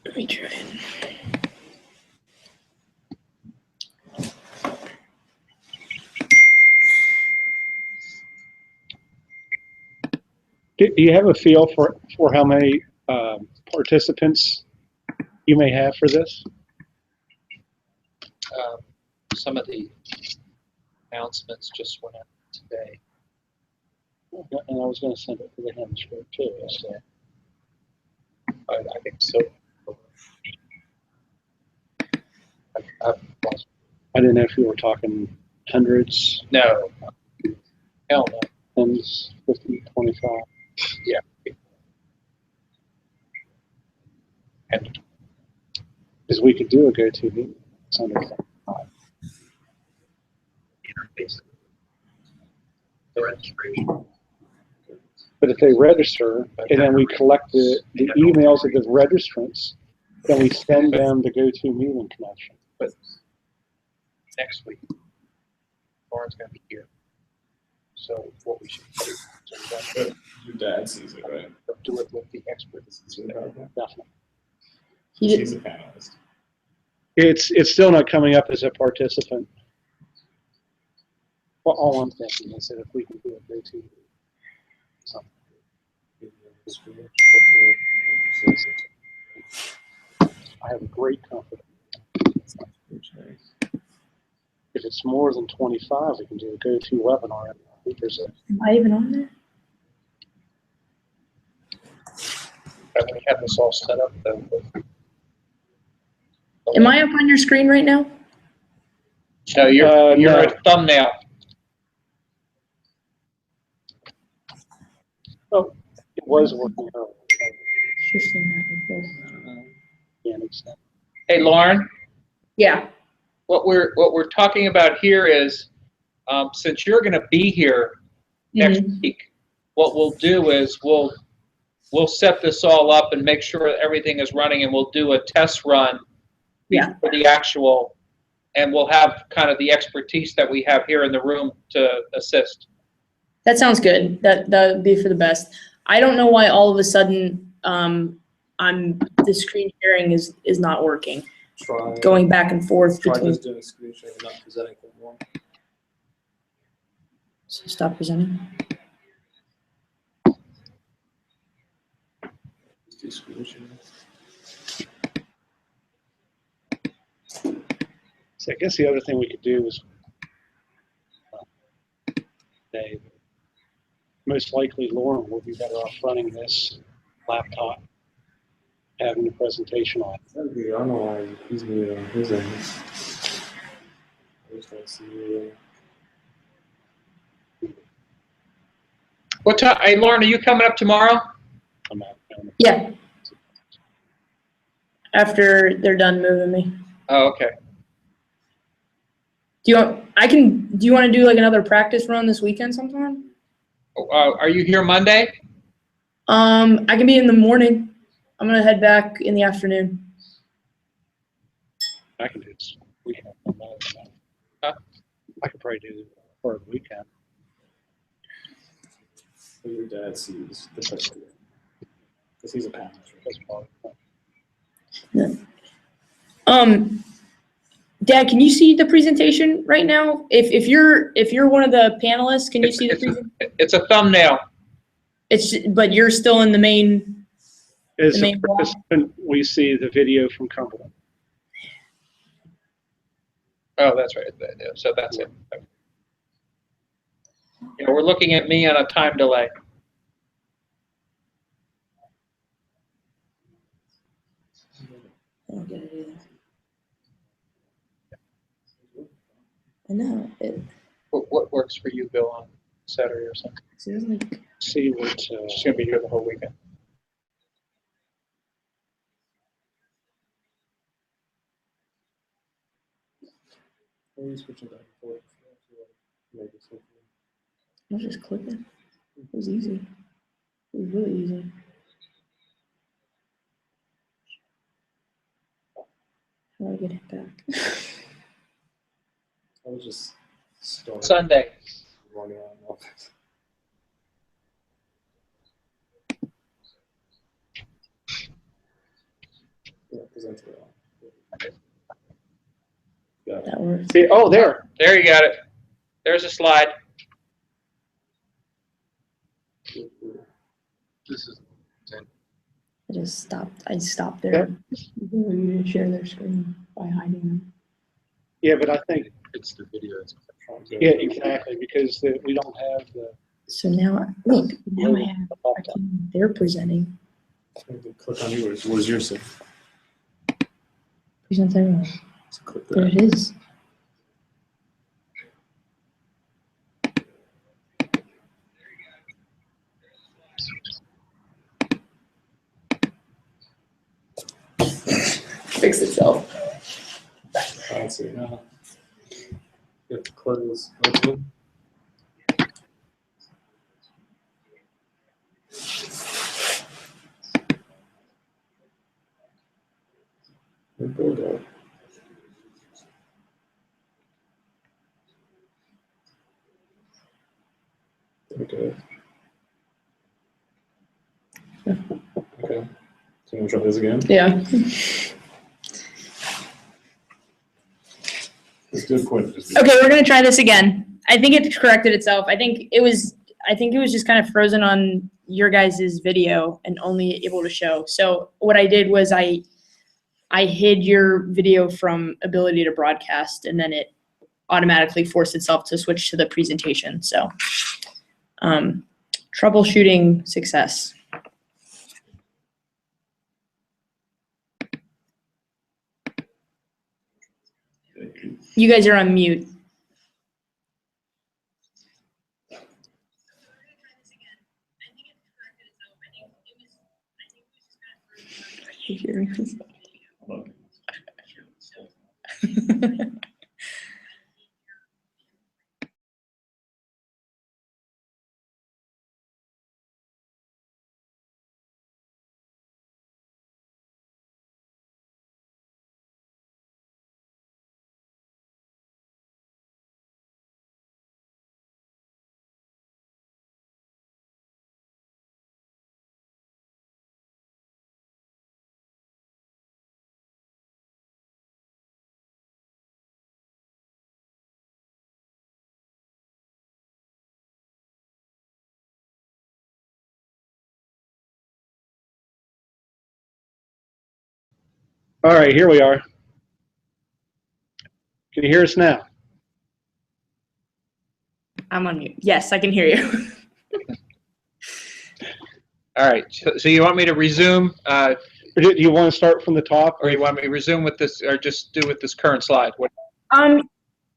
Let me try it. Do you have a feel for how many participants you may have for this? Some of the announcements just went out today. And I was going to send it to the hemisphere too. So. I think so. I didn't know if you were talking hundreds. No. Hell no. Tens, 50, 25. Yeah. And because we could do a GoToMeeting. It's under 75. Interface. The registration. But if they register, and then we collect the emails of the registrants, then we send them the GoToMeeting connection. But next week, Lauren's going to be here. So what we should do, But your dad sees it, right? do it with the experts. Definitely. He's a panelist. It's still not coming up as a participant. Well, all I'm thinking is that if we can do a GoToMeeting, I have great confidence. If it's more than 25, we can do a GoToWebinar. Am I even on there? And we have this all set up. Am I up on your screen right now? No, you're no. a thumbnail. Oh, it was working earlier. Shifting back and forth. Can't extend. Hey, Lauren. Yeah. What we're talking about here is, since you're going to be here next week, what we'll do is we'll set this all up and make sure that everything is running, and we'll do a test run for the actual, and we'll have kind of the expertise that we have here in the room to assist. That sounds good. That would be for the best. I don't know why all of a sudden the screen sharing is not working. Try Going back and forth try between. just doing a screen share and not presenting from one. So stop presenting. So I guess the other thing we could do is, Dave, most likely Lauren will be better off running this laptop, having the presentation on. That'd be, I don't know why he's muted on his end. I just don't see you. What time? Hey, Lauren, are you coming up tomorrow? I'm out. Yeah. After they're done moving me. Oh, okay. Do you want to do like another practice run this weekend sometime? Are you here Monday? I can be in the morning. I'm gonna head back in the afternoon. I can do this weekend. Huh? I could probably do it for the weekend. Your dad sees the president. Because he's a pastor. That's probably fine. Dad, can you see the presentation right now? If you're one of the panelists, can you see the presentation? It's a thumbnail. But you're still in the main. As The a main block? participant, we see the video from Cumberland. Oh, that's right. So that's it. Yeah, we're looking at me on a time delay. I don't get it either. I know it. What works for you, Bill, on Saturday or something? Seems like See what, She's gonna be here the whole weekend. Or you switch it back and forth. Maybe something. I was just clicking. It was easy. It was really easy. How do I get it back? I was just starting. Sunday. Running out of office. Yeah, present it all. Got it. That works. see, oh, there. There you got it. There's a slide. This is I just stopped. I stopped their ability to share their screen by hiding them. Yeah, but I think, it's the videos. yeah, exactly, because we don't have the. So now, look, now I can, they're presenting. Click on yours. What does yours say? Present everyone. So click There that. it is. Fix itself. I see it now. You have to close. Open. And build up. Okay. Okay. So you want to try this again? Yeah. Let's do it quick. Just Okay, we're gonna try this again. I think it corrected itself. I think it was just kind of frozen on your guys' video and only able to show. So what I did was I hid your video from ability to broadcast, and then it automatically forced itself to switch to the presentation. So troubleshooting success. You guys are on mute. All right, here we are. Can you hear us now? I'm on mute. Yes, I can hear you. All right. So you want me to resume, Or do you want to start from the top? or you want me to resume with this, or just do with this current slide? What?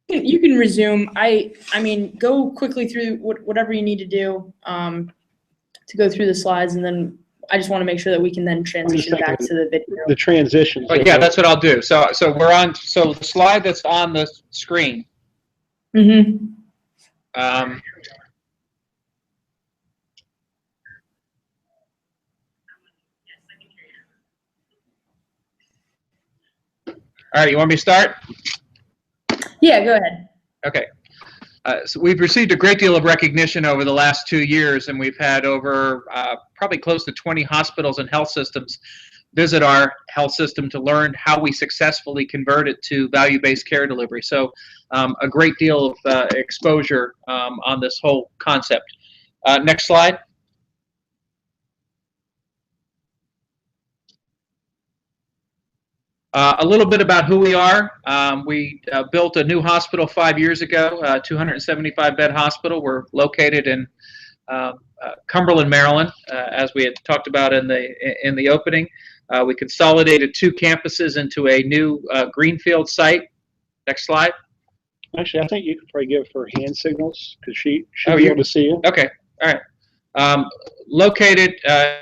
You can resume. I mean, go quickly through whatever you need to do to go through the slides, and then I just want to make sure that we can then transition back to the video. The transitions. Oh, yeah, that's what I'll do. So we're on. So the slide that's on the screen. Mm-hmm. All right. You want me to start? Yeah, go ahead. Okay. So we've received a great deal of recognition over the last 2 years, and we've had over probably close to 20 hospitals and health systems visit our health system to learn how we successfully convert it to value-based care delivery. So a great deal of exposure on this whole concept. Next slide. A little bit about who we are. We built a new hospital 5 years ago, 275-bed hospital. We're located in Cumberland, Maryland, as we had talked about in the opening. We consolidated 2 campuses into a new greenfield site. Next slide. Actually, I think you could probably give her hand signals because she should be able to see you. Okay. All right. Located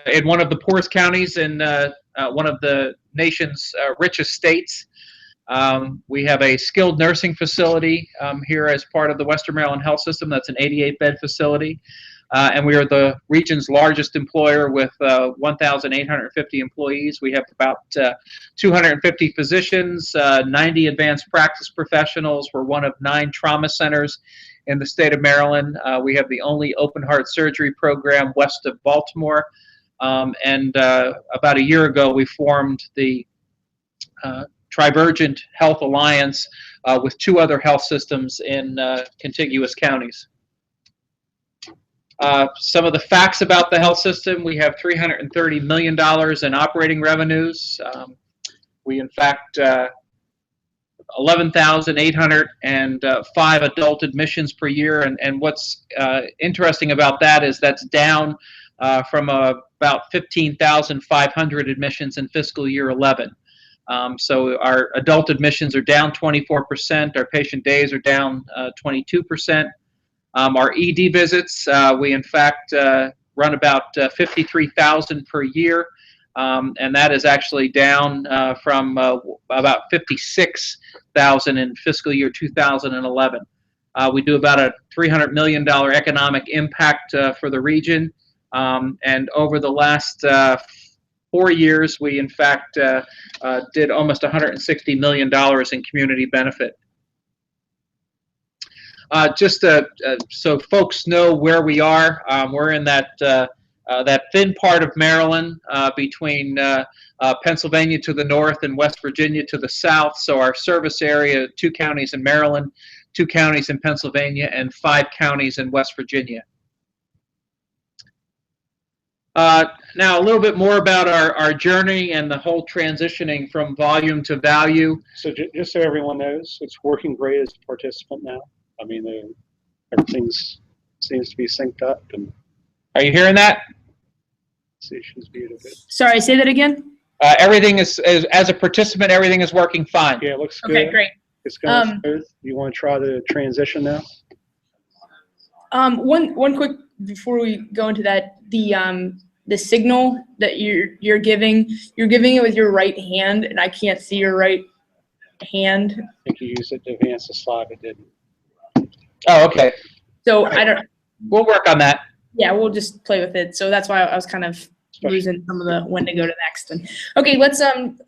in one of the poorest counties in one of the nation's richest states. We have a skilled nursing facility here as part of the Western Maryland Health System. That's an 88-bed facility. And we are the region's largest employer with 1,850 employees. We have about 250 physicians, 90 advanced practice professionals. We're one of 9 trauma centers in the state of Maryland. We have the only open heart surgery program west of Baltimore. And about a year ago, we formed the Trivergent Health Alliance with 2 other health systems in contiguous counties. Some of the facts about the health system: we have $330 million in operating revenues. We, in fact, 11,805 adult admissions per year. And what's interesting about that is that's down from about 15,500 admissions in fiscal year 11. So our adult admissions are down 24%. Our patient days are down 22%. Our ED visits, we in fact run about 53,000 per year, and that is actually down from about 56,000 in fiscal year 2011. We do about a $300 million economic impact for the region, and over the last 4 years, we in fact did almost $160 million in community benefit. Just so folks know where we are, we're in that thin part of Maryland between Pennsylvania to the north and West Virginia to the south. So our service area: 2 counties in Maryland, 2 counties in Pennsylvania, and 5 counties in West Virginia. Now a little bit more about our journey and the whole transitioning from volume to value. So just so everyone knows, it's working great as a participant now. I mean, everything seems to be synced up. And are you hearing that? See, she's muted. Sorry, say that again. Everything is, as a participant, everything is working fine. Yeah, it looks good. Okay, great. It's going smooth. You want to try the transition now? One quick before we go into that, the signal that you're giving it with your right hand, and I can't see your right hand. I think you used it to advance the slide, but didn't. Oh, okay. So I don't. We'll work on that. Yeah, we'll just play with it. So that's why I was kind of losing some of the when to go to next. And okay, let's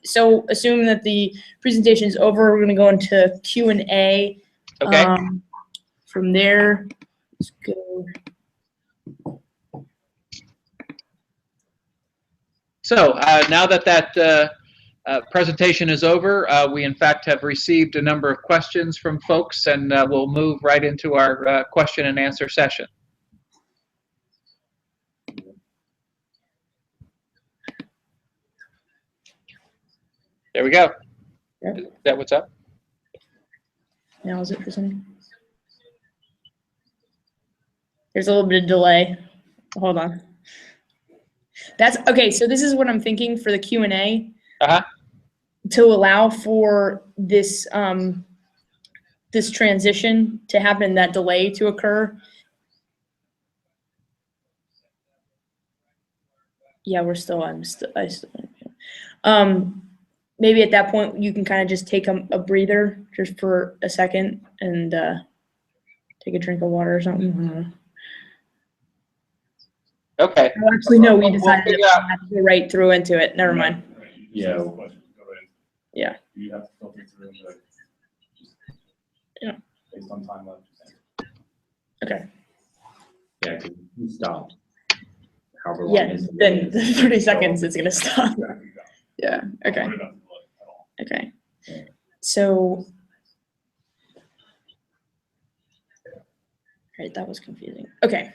so assume that the presentation is over, we're gonna go into Q&A. Okay. From there, let's go. So now that presentation is over, we in fact have received a number of questions from folks, and we'll move right into our question and answer session. There we go. Yep. Is that what's up? Now is it presenting? There's a little bit of delay. Hold on. That's okay. So this is what I'm thinking for the Q&A. To allow for this this transition to happen, that delay to occur. Yeah, we're still. Maybe at that point you can kind of just take a breather just for a second and take a drink of water or something. I don't know. Okay. Oh, actually, no, we We'll decided figure to out. have to go right through into it. Never mind. Yeah. Yeah. You have to filter through the. Yeah. Based on time left. Okay. Yeah, 'cause you stop. However long Yeah, it is. then the 30 seconds is gonna stop. Yeah, okay. Okay. So, right, that was confusing. Okay.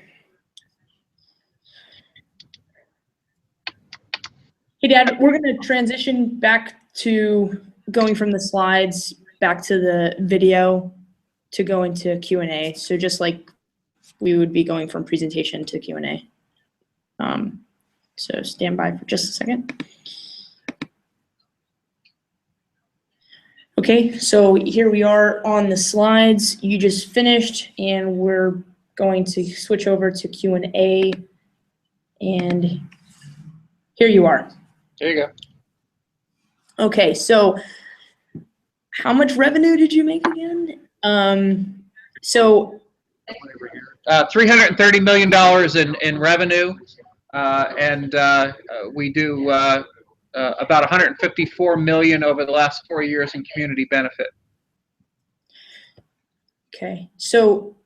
Hey, Dad, we're gonna transition back to going from the slides back to the video to go into Q&A. So just like we would be going from presentation to Q&A. So stand by for just a second. Okay, so here we are on the slides you just finished, and we're going to switch over to Q&A. And here you are. There you go. Okay, so how much revenue did you make again? So $330 million in revenue, and we do about 154 million over the last 4 years in community benefit. okay, so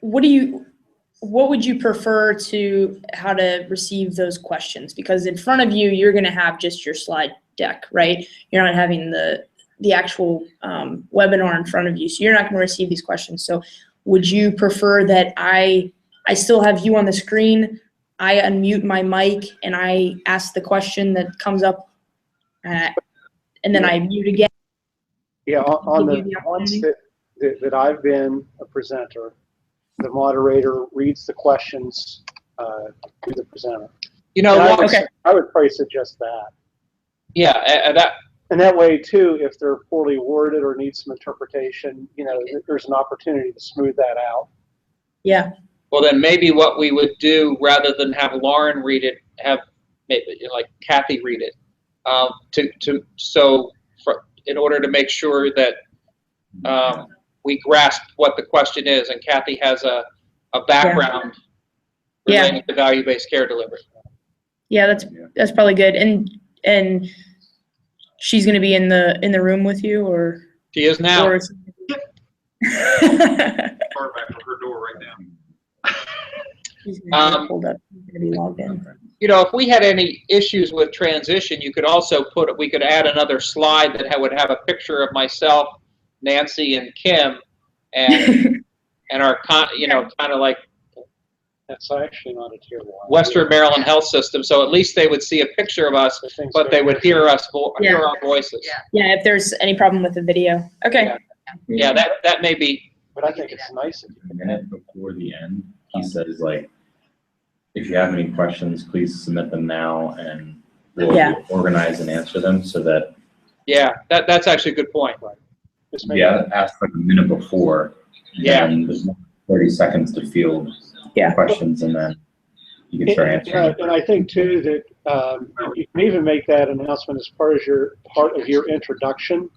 what would you prefer to how to receive those questions? Because in front of you, you're going to have just your slide deck, right? You're not having the actual webinar in front of you, so you're not going to receive these questions. So would you prefer that I still have you on the screen, I unmute my mic, and I ask the question that comes up, and then I mute again? Yeah, on Give you the the ones opportunity. that I've been a presenter, the moderator reads the questions to the presenter. You know, And what- I would probably suggest that. yeah, And that way, too, if they're poorly worded or need some interpretation, there's an opportunity to smooth that out. Yeah. well, then maybe what we would do, rather than have Lauren read it, have maybe like Kathy read it, in order to make sure that we grasp what the question is, and Kathy has a background relating to value-based care delivery. Yeah, that's probably good. And she's going to be in the room with you, or She is now. or is- Far back from her door right now. She's gonna be pulled up. She's going to be logged in. You know, if we had any issues with transition, you could also we could add another slide that would have a picture of myself, Nancy, and Kim, and our kind of like That's actually not a tier one. Western Maryland Health System. So at least they would see a picture of us, but they would hear us hear our voices. Yeah, if there's any problem with the video. Okay. Yeah, that may be. But I think it's nice. A minute before the end, he says, like, if you have any questions, please submit them now, and we'll organize and answer them so that. Yeah, that's actually a good point. Ask like a minute before. Yeah. And there's 30 seconds to field questions, and then you can start answering. And I think too that you can even make that announcement as part of your introduction,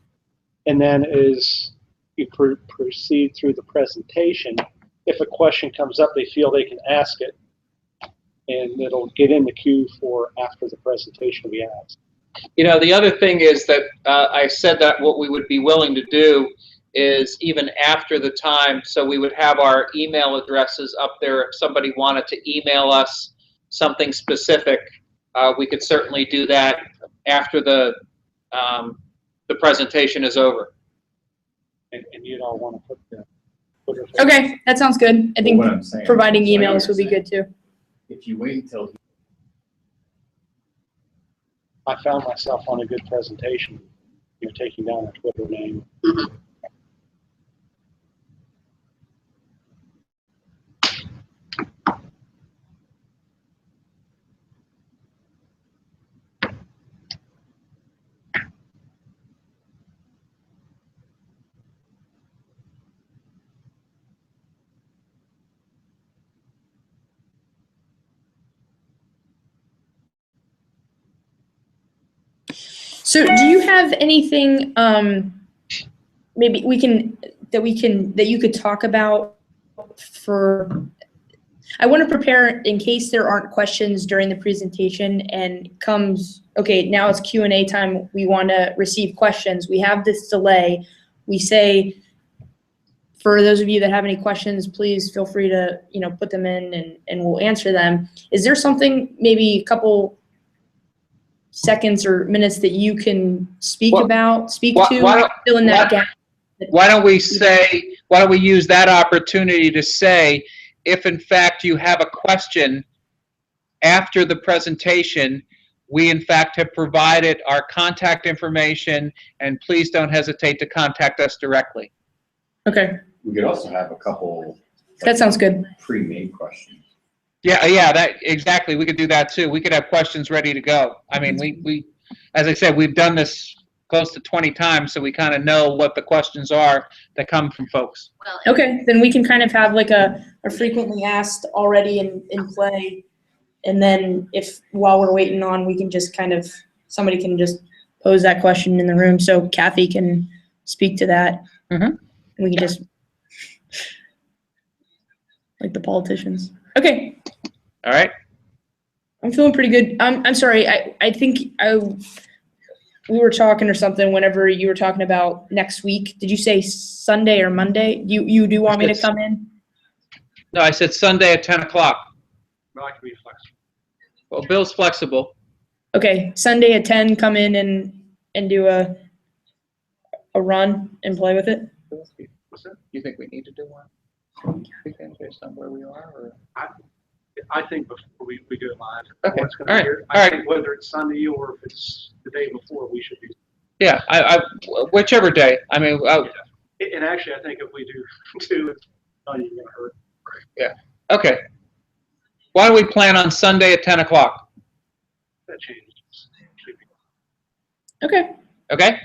and then as you proceed through the presentation, if a question comes up, they feel they can ask it, and it'll get in the queue for after the presentation we asked. You know, the other thing is that I said that what we would be willing to do is even after the time, so we would have our email addresses up there. If somebody wanted to email us something specific, we could certainly do that after the presentation is over. And you'd all want to put it. Okay, that sounds good. I think What I'm saying- providing so I emails would be good too. If you wait until I found myself on a good presentation, taking down a Twitter name. So do you have anything, maybe that you could talk about for, I want to prepare in case there aren't questions during the presentation and comes, okay, now it's Q&A time. We want to receive questions. We have this delay. We say, for those of you that have any questions, please feel free to, put them in and we'll answer them. Is there something, maybe a couple seconds or minutes that you can speak to, fill in that gap? Why don't we use that opportunity to say, if in fact you have a question after the presentation, we in fact have provided our contact information, and please don't hesitate to contact us directly. Okay. We could also have a couple. That sounds good. Pre-made questions. Yeah, that exactly. We could do that too. We could have questions ready to go. I mean, we as I said, we've done this close to 20 times, so we kind of know what the questions are that come from folks. Well, Okay, then we can kind of have like a frequently asked already in play. And then if, while we're waiting on, we can just kind of, somebody can just pose that question in the room so Kathy can speak to that. Mhm. And we can just, like the politicians. Okay. All right. I'm feeling pretty good. I'm sorry. I think we were talking or something whenever you were talking about next week. Did you say Sunday or Monday? You do want me to come in? No, I said Sunday at 10 o'clock. But I can be flexible. Well, Bill's flexible. Okay, Sunday at 10, come in and do a run and play with it. What's that? You think we need to do one? Based on where we are, or? I think before we go live, Okay. what's going All to right. be here, All right. I think whether it's Sunday or if it's the day before, we should do. Yeah, whichever day. I mean, And actually, I think if we do two, it's not even going to hurt. okay. Why don't we plan on Sunday at 10 o'clock? That changes. Should be. Okay. Okay?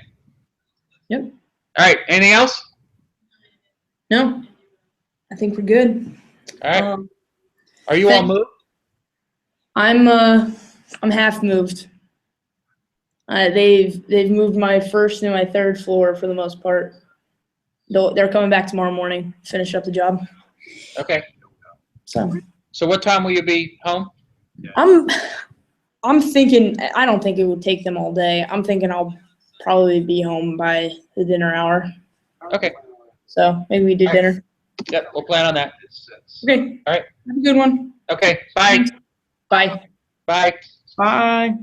Yep. All right. Anything else? No, I think we're good. All right. Are you all moved? I'm half moved. They've moved my first and my third floor for the most part. They're coming back tomorrow morning, finish up the job. Okay. So what time will you be home? I'm thinking, I don't think it would take them all day. I'm thinking I'll probably be home by the dinner hour. Okay. So maybe we do dinner. Yep, we'll plan on that. Okay. All right. Have a good one. Okay, bye. Bye. Bye. Bye.